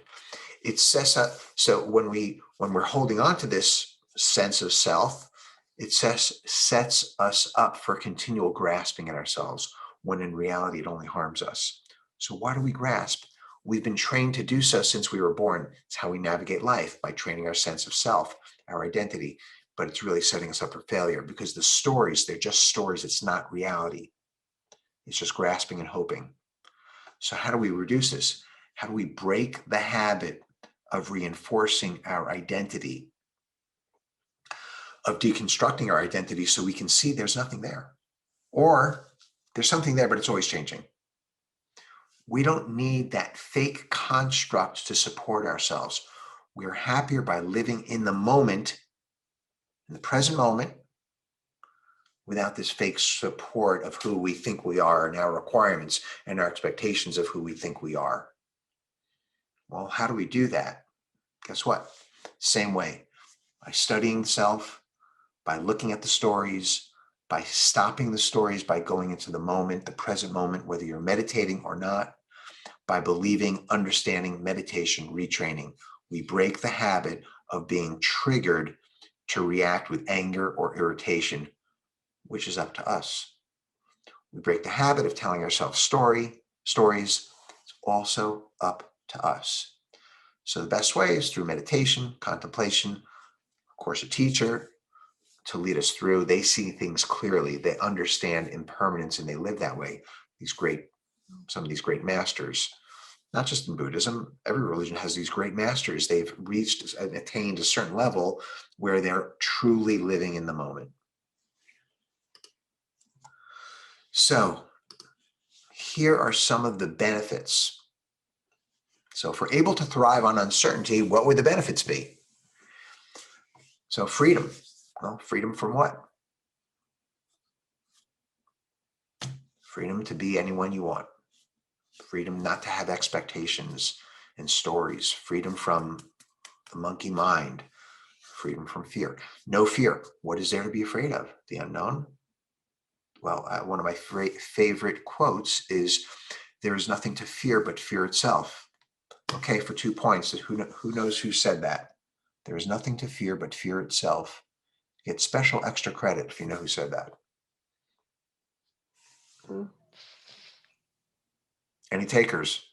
It sets up, so when we're holding on to this sense of self, it sets us up for continual grasping at ourselves, when in reality it only harms us. So why do we grasp? We've been trained to do so since we were born. It's how we navigate life, by training our sense of self, our identity. But it's really setting us up for failure, because the stories, they're just stories. It's not reality. It's just grasping and hoping. So how do we reduce this? How do we break the habit of reinforcing our identity, of deconstructing our identity so we can see there's nothing there? Or there's something there, but it's always changing. We don't need that fake construct to support ourselves. We're happier by living in the moment, in the present moment, without this fake support of who we think we are and our requirements and our expectations of who we think we are. Well, how do we do that? Guess what? Same way. By studying self, by looking at the stories, by stopping the stories, by going into the moment, the present moment, whether you're meditating or not, by believing, understanding, meditation, retraining. We break the habit of being triggered to react with anger or irritation, which is up to us. We break the habit of telling ourselves stories. It's also up to us. So the best way is through meditation, contemplation, of course, a teacher to lead us through. They see things clearly. They understand impermanence, and they live that way. Some of these great masters, not just in Buddhism, every religion has these great masters. They've reached and attained a certain level where they're truly living in the moment. So here are some of the benefits. So if we're able to thrive on uncertainty, what would the benefits be? So freedom. Well, freedom from what? Freedom to be anyone you want. Freedom not to have expectations and stories. Freedom from the monkey mind. Freedom from fear. No fear. What is there to be afraid of? The unknown? Well, one of my favorite quotes is, there is nothing to fear but fear itself. Okay, for 2 points. Who knows who said that? There is nothing to fear but fear itself. Get special extra credit if you know who said that. Any takers?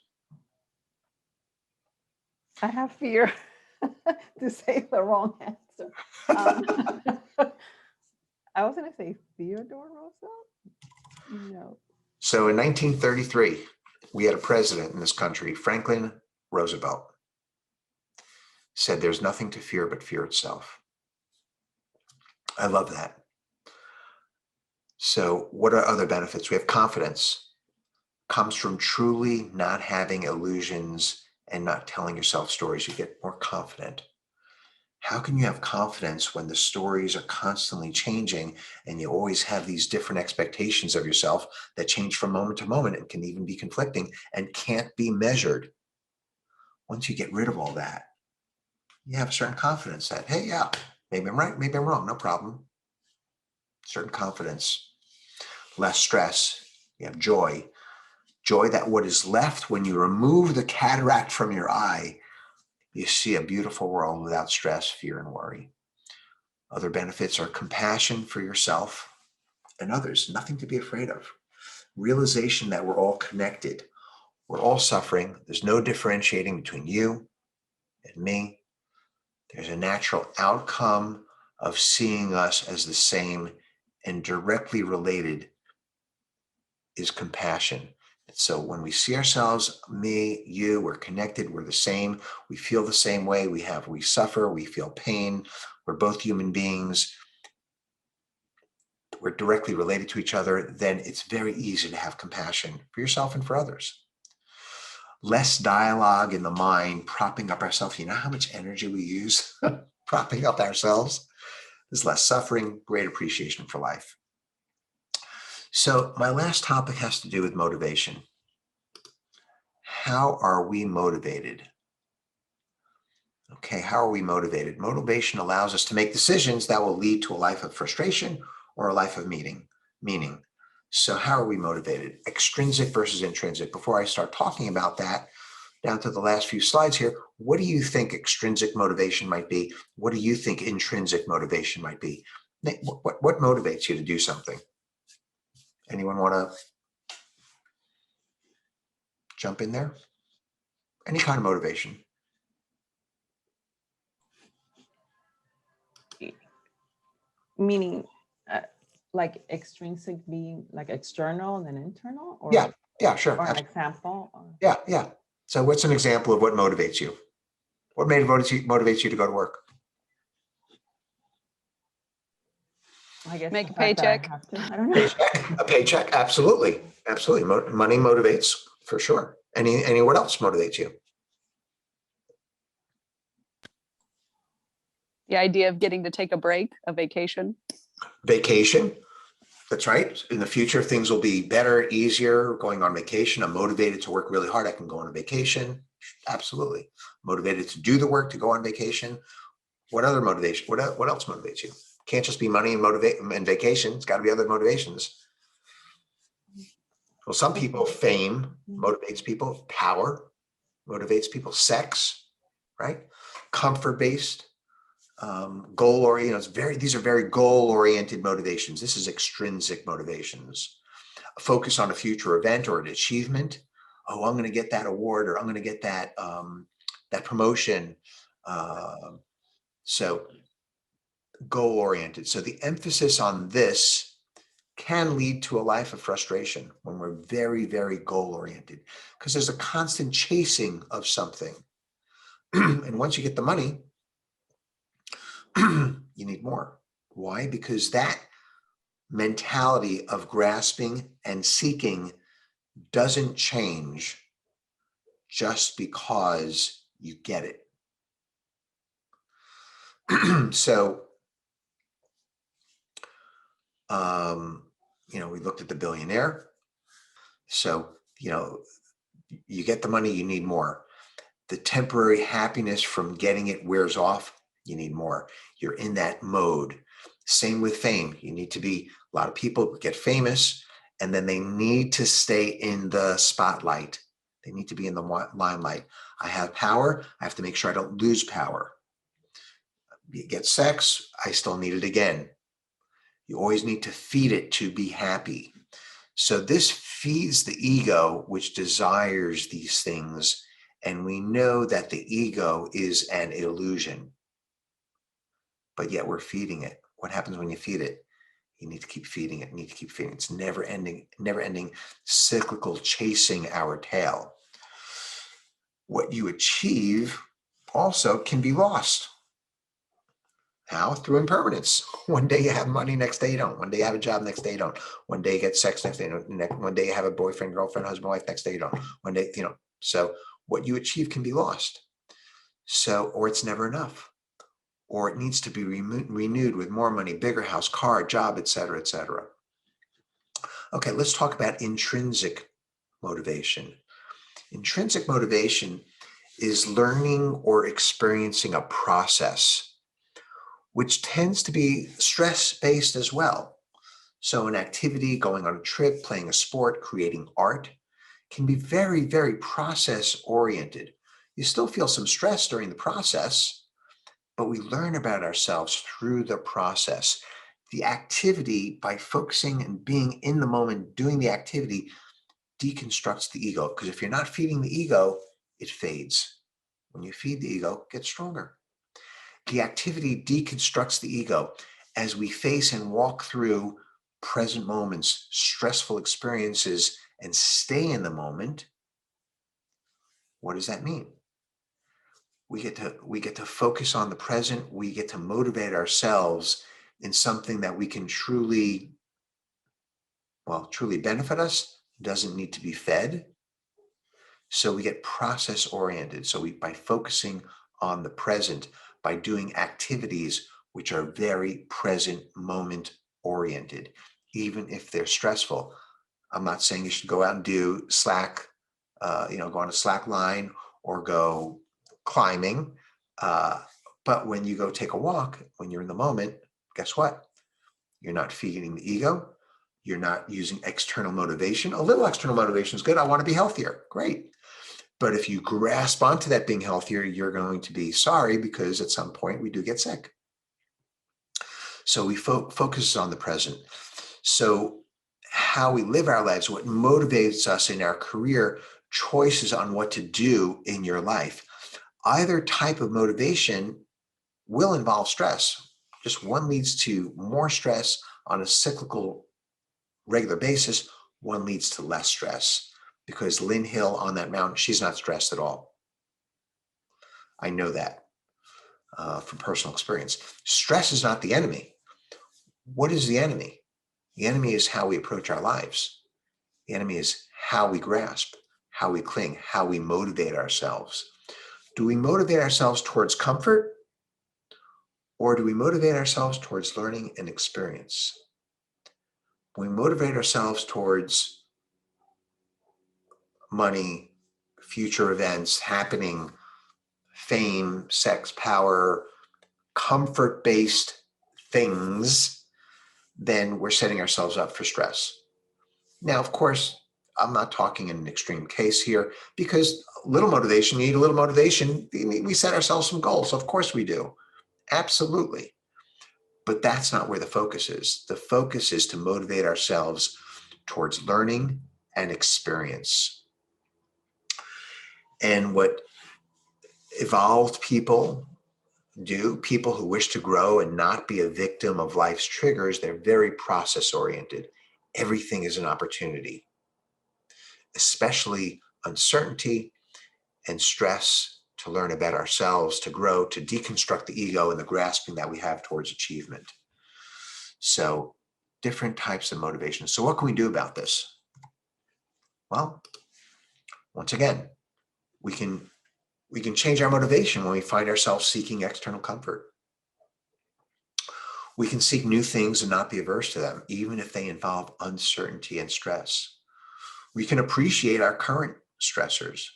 I have fear to say the wrong answer. I was going to say Theodore Roosevelt. No. So in 1933, we had a president in this country, Franklin Roosevelt, said there's nothing to fear but fear itself. I love that. So what are other benefits? We have confidence. Comes from truly not having illusions and not telling yourself stories. You get more confident. How can you have confidence when the stories are constantly changing and you always have these different expectations of yourself that change from moment to moment and can even be conflicting and can't be measured? Once you get rid of all that, you have a certain confidence that, hey, yeah, maybe I'm right, maybe I'm wrong, no problem. Certain confidence, less stress, you have joy. Joy that what is left when you remove the cataract from your eye, you see a beautiful world without stress, fear, and worry. Other benefits are compassion for yourself and others, nothing to be afraid of. Realization that we're all connected. We're all suffering. There's no differentiating between you and me. There's a natural outcome of seeing us as the same, and directly related is compassion. So when we see ourselves, me, you, we're connected, we're the same, we feel the same way, we suffer, we feel pain, we're both human beings, we're directly related to each other, then it's very easy to have compassion for yourself and for others. Less dialogue in the mind, propping up ourselves. You know how much energy we use propping up ourselves? There's less suffering, great appreciation for life. So my last topic has to do with motivation. How are we motivated? Okay, how are we motivated? Motivation allows us to make decisions that will lead to a life of frustration or a life of meaning. So how are we motivated? Extrinsic versus intrinsic. Before I start talking about that, down to the last few slides here, what do you think extrinsic motivation might be? What do you think intrinsic motivation might be? What motivates you to do something? Anyone want to jump in there? Any kind of motivation. Meaning, like extrinsic being like external and then internal, or Yeah, sure. or an example? Or... Yeah. So what's an example of what motivates you? What motivates you to go to work? I guess Make the a fact that I paycheck. have to. I don't know. A paycheck, absolutely. Money motivates for sure. Any what else motivates you? The idea of getting to take a break, a vacation. Vacation. That's right. In the future, things will be better, easier. Going on vacation. I'm motivated to work really hard. I can go on a vacation. Absolutely. Motivated to do the work, to go on vacation. What other motivation? What else motivates you? Can't just be money and vacation. It's got to be other motivations. Well, some people, fame motivates people. Power motivates people. Sex, right? Comfort-based, goal-oriented. These are very goal-oriented motivations. This is extrinsic motivations. A focus on a future event or an achievement. Oh, I'm going to get that award, or I'm going to get that that promotion. So goal-oriented. So the emphasis on this can lead to a life of frustration when we're very, very goal-oriented, because there's a constant chasing of something. And once you get the money, you need more. Why? Because that mentality of grasping and seeking doesn't change just because you get it. So, we looked at the billionaire. So, you get the money, you need more. The temporary happiness from getting it wears off, you need more. You're in that mode. Same with fame. A lot of people get famous and then they need to stay in the spotlight. They need to be in the limelight. I have power. I have to make sure I don't lose power. You get sex, I still need it again. You always need to feed it to be happy. So this feeds the ego, which desires these things. And we know that the ego is an illusion, but yet we're feeding it. What happens when you feed it? You need to keep feeding it, It's never ending cyclical chasing our tail. What you achieve also can be lost. How? Through impermanence. One day you have money, next day you don't. One day you have a job, next day you don't. One day you get sex, next day you don't. One day you have a boyfriend, girlfriend, husband, wife, next day you don't. One day, so what you achieve can be lost. So, or it's never enough, or it needs to be renewed with more money, bigger house, car, job, et cetera, et cetera. Okay, let's talk about intrinsic motivation. Intrinsic motivation is learning or experiencing a process, which tends to be stress-based as well. So an activity, going on a trip, playing a sport, creating art, can be very, very process-oriented. You still feel some stress during the process, but we learn about ourselves through the process. The activity, by focusing and being in the moment, doing the activity, deconstructs the ego. Because if you're not feeding the ego, it fades. When you feed the ego, it gets stronger. The activity deconstructs the ego as we face and walk through present moments, stressful experiences, and stay in the moment. What does that mean? We get to focus on the present. We get to motivate ourselves in something that we can truly benefit us, doesn't need to be fed. So we get process oriented. So by focusing on the present, by doing activities which are very present moment oriented, even if they're stressful. I'm not saying you should go out and do slack, go on a slack line or go climbing. But when you go take a walk, when you're in the moment, guess what? You're not feeding the ego. You're not using external motivation. A little external motivation is good. I want to be healthier. Great. But if you grasp onto that being healthier, you're going to be sorry because at some point we do get sick. So we focus on the present. So how we live our lives, what motivates us in our career, choices on what to do in your life. Either type of motivation will involve stress. Just one leads to more stress on a cyclical, regular basis. One leads to less stress. Because Lynn Hill on that mountain, she's not stressed at all. I know that from personal experience. Stress is not the enemy. What is the enemy? The enemy is how we approach our lives. The enemy is how we grasp, how we cling, how we motivate ourselves. Do we motivate ourselves towards comfort, or do we motivate ourselves towards learning and experience? We motivate ourselves towards money, future events happening, fame, sex, power, comfort-based things, then we're setting ourselves up for stress. Now, of course, I'm not talking in an extreme case here, because little motivation, you need a little motivation. We set ourselves some goals. Of course we do. Absolutely. But that's not where the focus is. The focus is to motivate ourselves towards learning and experience. And what evolved people do, people who wish to grow and not be a victim of life's triggers, they're very process oriented. Everything is an opportunity, especially uncertainty and stress, to learn about ourselves, to grow, to deconstruct the ego and the grasping that we have towards achievement. So different types of motivation. So what can we do about this? Well, once again, we can change our motivation when we find ourselves seeking external comfort. We can seek new things and not be averse to them, even if they involve uncertainty and stress. We can appreciate our current stressors.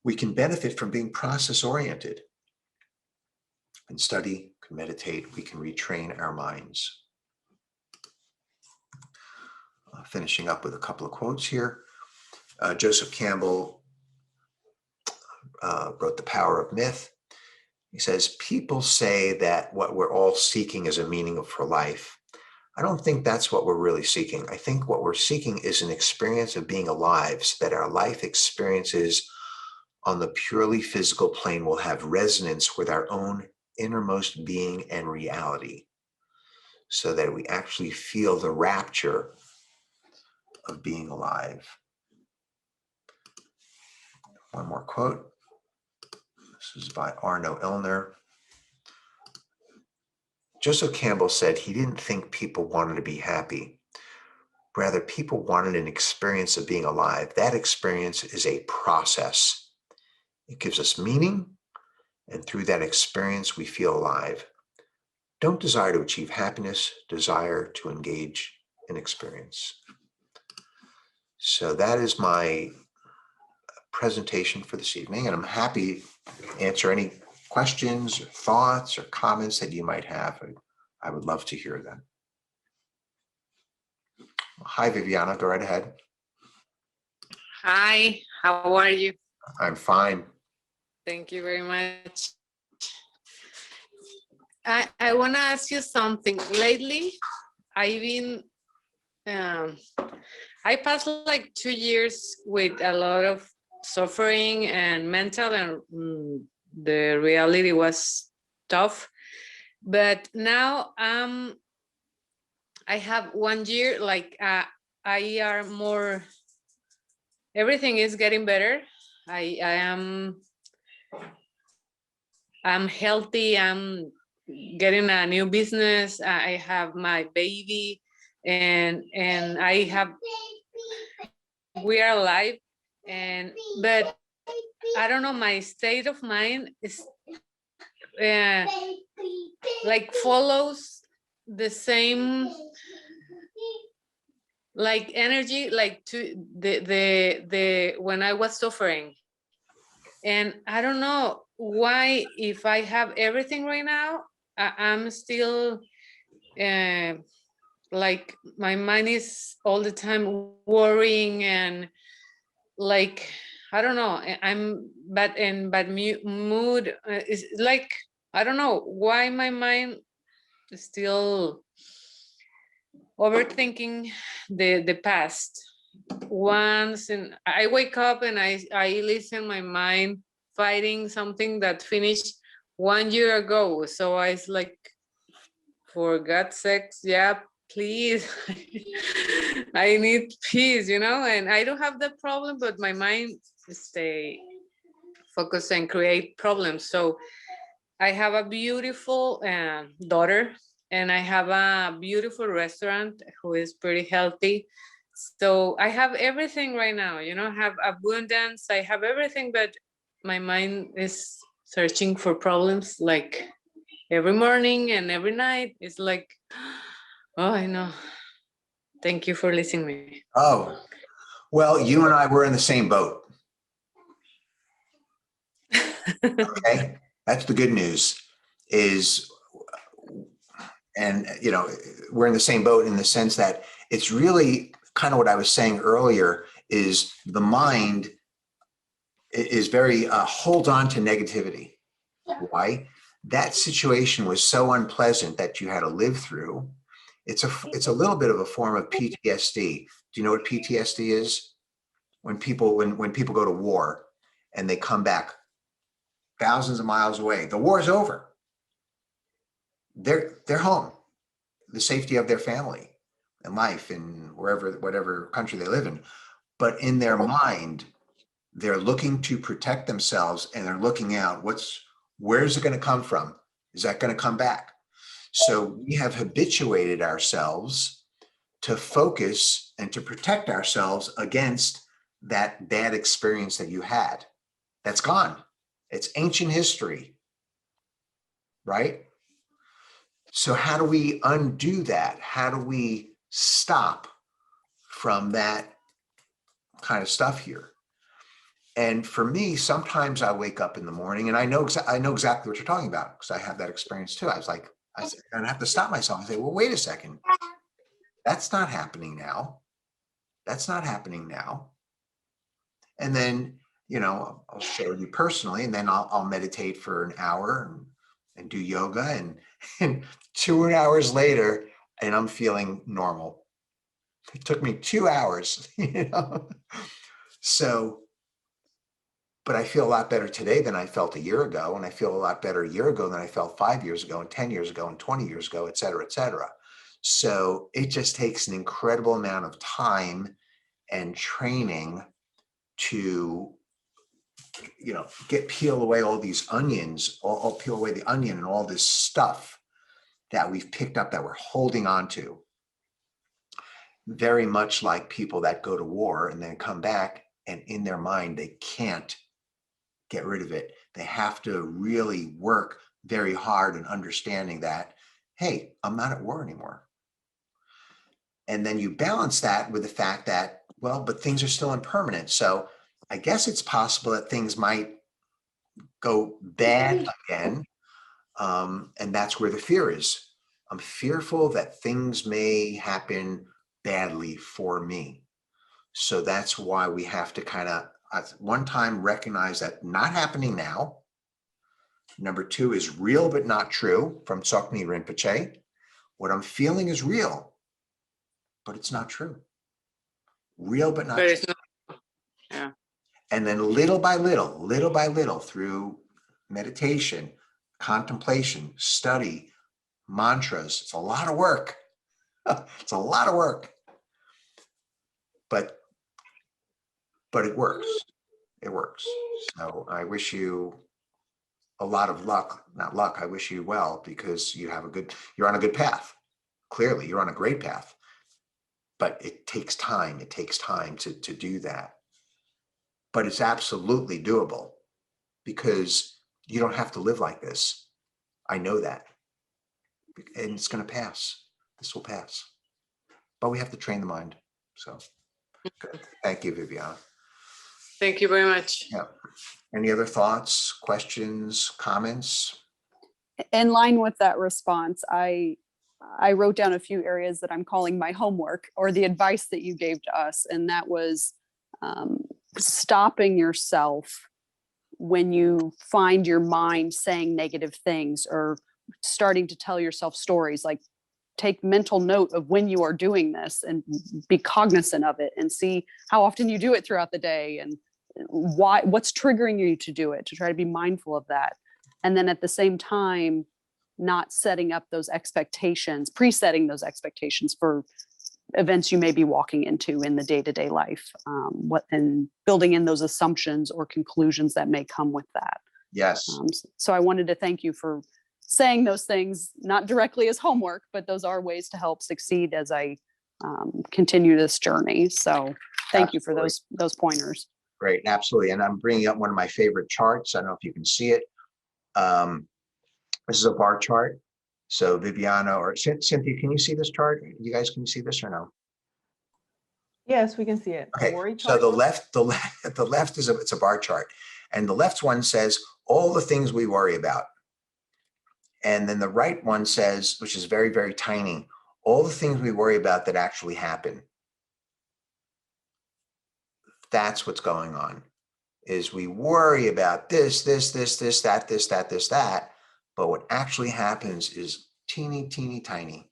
We can benefit from being process-oriented. We can study, we can meditate, we can retrain our minds. Finishing up with a couple of quotes here. Joseph Campbell wrote The Power of Myth. He says, people say that what we're all seeking is a meaning for life. I don't think that's what we're really seeking. I think what we're seeking is an experience of being alive, so that our life experiences on the purely physical plane will have resonance with our own innermost being and reality, so that we actually feel the rapture of being alive. One more quote. This is by Arno Illner. Joseph Campbell said he didn't think people wanted to be happy. Rather, people wanted an experience of being alive. That experience is a process. It gives us meaning, and through that experience, we feel alive. Don't desire to achieve happiness, desire to engage in experience. So that is my presentation for this evening, and I'm happy to answer any questions, or thoughts, or comments that you might have. I would love to hear them. Hi, Viviana, go right ahead. Hi, how are you? I'm fine. Thank you very much. I want to ask you something. Lately, I've been, I passed like 2 years with a lot of suffering and mental, and the reality was tough. But now I have 1 year, like I are more, everything is getting better. I'm healthy. I'm getting a new business. I have my baby, and we are alive. But I don't know, my state of mind is like follows the same like energy, like to the when I was suffering. And I don't know why, if I have everything right now, I'm still like my mind is all the time worrying, and like, I don't know, I'm bad in bad mood. It's like, I don't know why my mind is still overthinking the past. Once, and I wake up and I listen my mind fighting something that finished 1 year ago. So I was like, for God's sakes, yeah, please. I need peace, you know, and I don't have the problem, but my mind stay focused and create problems. So I have a beautiful daughter, and I have a beautiful restaurant who is pretty healthy. So I have everything right now, you know, I have abundance, I have everything, but my mind is searching for problems like every morning and every night. It's like, oh, I know. Thank you for listening to me. Oh, well, you and I were in the same boat. Okay, that's the good news is, and you know, we're in the same boat in the sense that it's really kind of what I was saying earlier is the mind is very hold on to negativity. Why? That situation was so unpleasant that you had to live through. It's a little bit of a form of PTSD. Do you know what PTSD is? When people go to war and they come back thousands of miles away, the war is over. They're home, the safety of their family and life in whatever country they live in. But in their mind, they're looking to protect themselves, and they're looking out, where's it going to come from? Is that going to come back? So we have habituated ourselves to focus and to protect ourselves against that bad experience that you had. That's gone. It's ancient history, right? So how do we undo that? How do we stop from that kind of stuff here? And for me, sometimes I wake up in the morning and I know exactly what you're talking about, because I have that experience too. I have to stop myself and say, well, wait a second. That's not happening now. That's not happening now. And then, you know, I'll share with you personally, and then I'll meditate for an hour and do yoga, and 2 hours later, and I'm feeling normal. It took me 2 hours, you know. So, but I feel a lot better today than I felt a year ago, and I feel a lot better a year ago than I felt 5 years ago, and 10 years ago, and 20 years ago, et cetera, et cetera. So it just takes an incredible amount of time and training to, you know, peel away all these onions, peel away the onion and all this stuff that we've picked up that we're holding on to. Very much like people that go to war and then come back, and in their mind, they can't get rid of it. They have to really work very hard in understanding that, hey, I'm not at war anymore. And then you balance that with the fact that, well, but things are still impermanent. So I guess it's possible that things might go bad again. And that's where the fear is. I'm fearful that things may happen badly for me. So that's why we have to kind of at one time recognize that not happening now. Number two is real but not true from Tsokmi Rinpoche. What I'm feeling is real, but it's not true. Real but not But true. it's not, yeah. And then little by little through meditation, contemplation, study, mantras. It's a lot of work. It's a lot of work. But it works. It works. So I wish you a lot of luck, not luck. I wish you well, because you're on a good path. Clearly, you're on a great path. But it takes time. It takes time to do that. But it's absolutely doable, because you don't have to live like this. I know that. And it's going to pass. This will pass. But we have to train the mind. So good. Thank you, Viviana. Thank you very much. Yeah. Any other thoughts, questions, comments? In line with that response, I wrote down a few areas that I'm calling my homework, or the advice that you gave to us. And that was stopping yourself when you find your mind saying negative things, or starting to tell yourself stories. Like, take mental note of when you are doing this and be cognizant of it, and see how often you do it throughout the day, and what's triggering you to do it, to try to be mindful of that. And then at the same time, not setting up those expectations, presetting those expectations for events you may be walking into in the day-to-day life, and building in those assumptions or conclusions that may come with that. Yes. So I wanted to thank you for saying those things, not directly as homework, but those are ways to help succeed as I continue this journey. So thank you for those pointers. Great, absolutely. And I'm bringing up one of my favorite charts. I don't know if you can see it. This is a bar chart. So Viviana or Cynthia, can you see this chart? You guys can see this or no? Yes, we can see it. Okay. So the left is it's a bar chart, and the left one says all the things we worry about. And then the right one says, which is very, very tiny, all the things we worry about that actually happen. That's what's going on, is we worry about this, that. But what actually happens is teeny, teeny, tiny.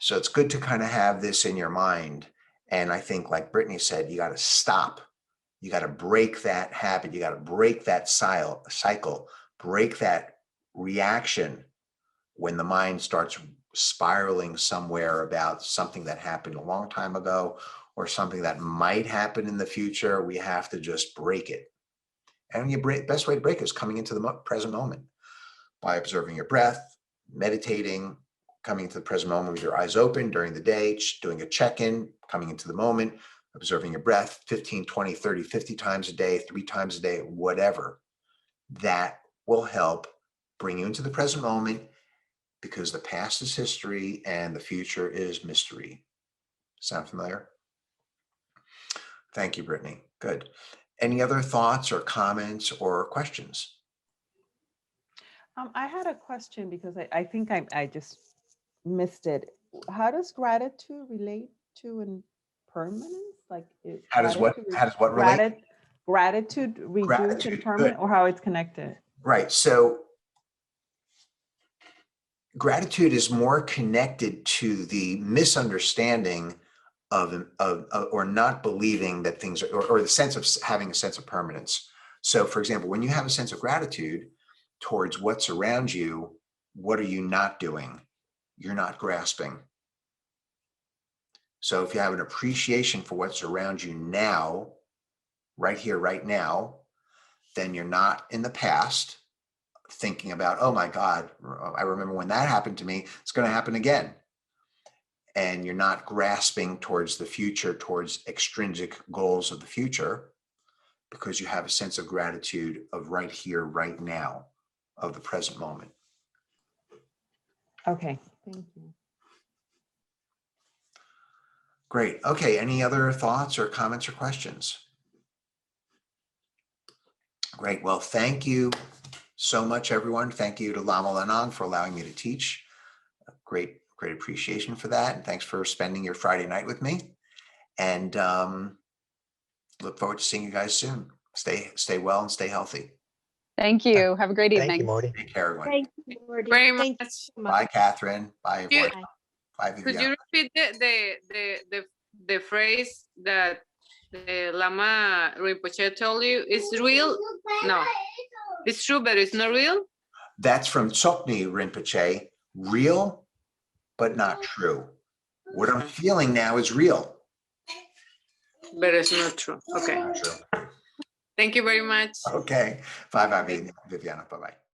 So it's good to kind of have this in your mind. And I think, like Brittany said, you got to stop. You got to break that habit. You got to break that cycle, break that reaction when the mind starts spiraling somewhere about something that happened a long time ago or something that might happen in the future. We have to just break it. And the best way to break it is coming into the present moment by observing your breath, meditating, coming into the present moment with your eyes open during the day, doing a check-in, coming into the moment, observing your breath 15, 20, 30, 50 times a day, 3 times a day, whatever. That will help bring you into the present moment, because the past is history and the future is mystery. Sound familiar? Thank you, Brittany. Good. Any other thoughts or comments or questions? I had a question, because I think I just missed it. How does gratitude relate to impermanence? Like, How does what relate? Gratitude reduce Gratitude, impermanence, good. or how it's connected? Right. So gratitude is more connected to the misunderstanding of or not believing that things are, or the sense of having a sense of permanence. So, for example, when you have a sense of gratitude towards what's around you, what are you not doing? You're not grasping. So if you have an appreciation for what's around you now, right here, right now, then you're not in the past thinking about, oh my God, I remember when that happened to me, it's going to happen again. And you're not grasping towards the future, towards extrinsic goals of the future, because you have a sense of gratitude of right here, right now, of the present moment. Okay, thank you. Great. Okay. Any other thoughts or comments or questions? Great. Well, thank you so much, everyone. Thank you to Lama Lanang for allowing me to teach. Great appreciation for that. And thanks for spending your Friday night with me. And look forward to seeing you guys soon. Stay well and stay healthy. Thank you. Have a great Thank you, evening. Morty. Take care, everyone. Thank you, Morty. Very Thank much. you so much. Bye, Catherine. Bye, You- everyone. Bye, Could Viviana. you repeat the phrase that the Lama Rinpoche told you? It's real? No, it's true, but it's not real. That's from Tsoknyi Rinpoche. Real, but not true. What I'm feeling now is real. But it's not true. Okay. Not true. Thank you very much. Okay. Bye, Viviana. Bye-bye.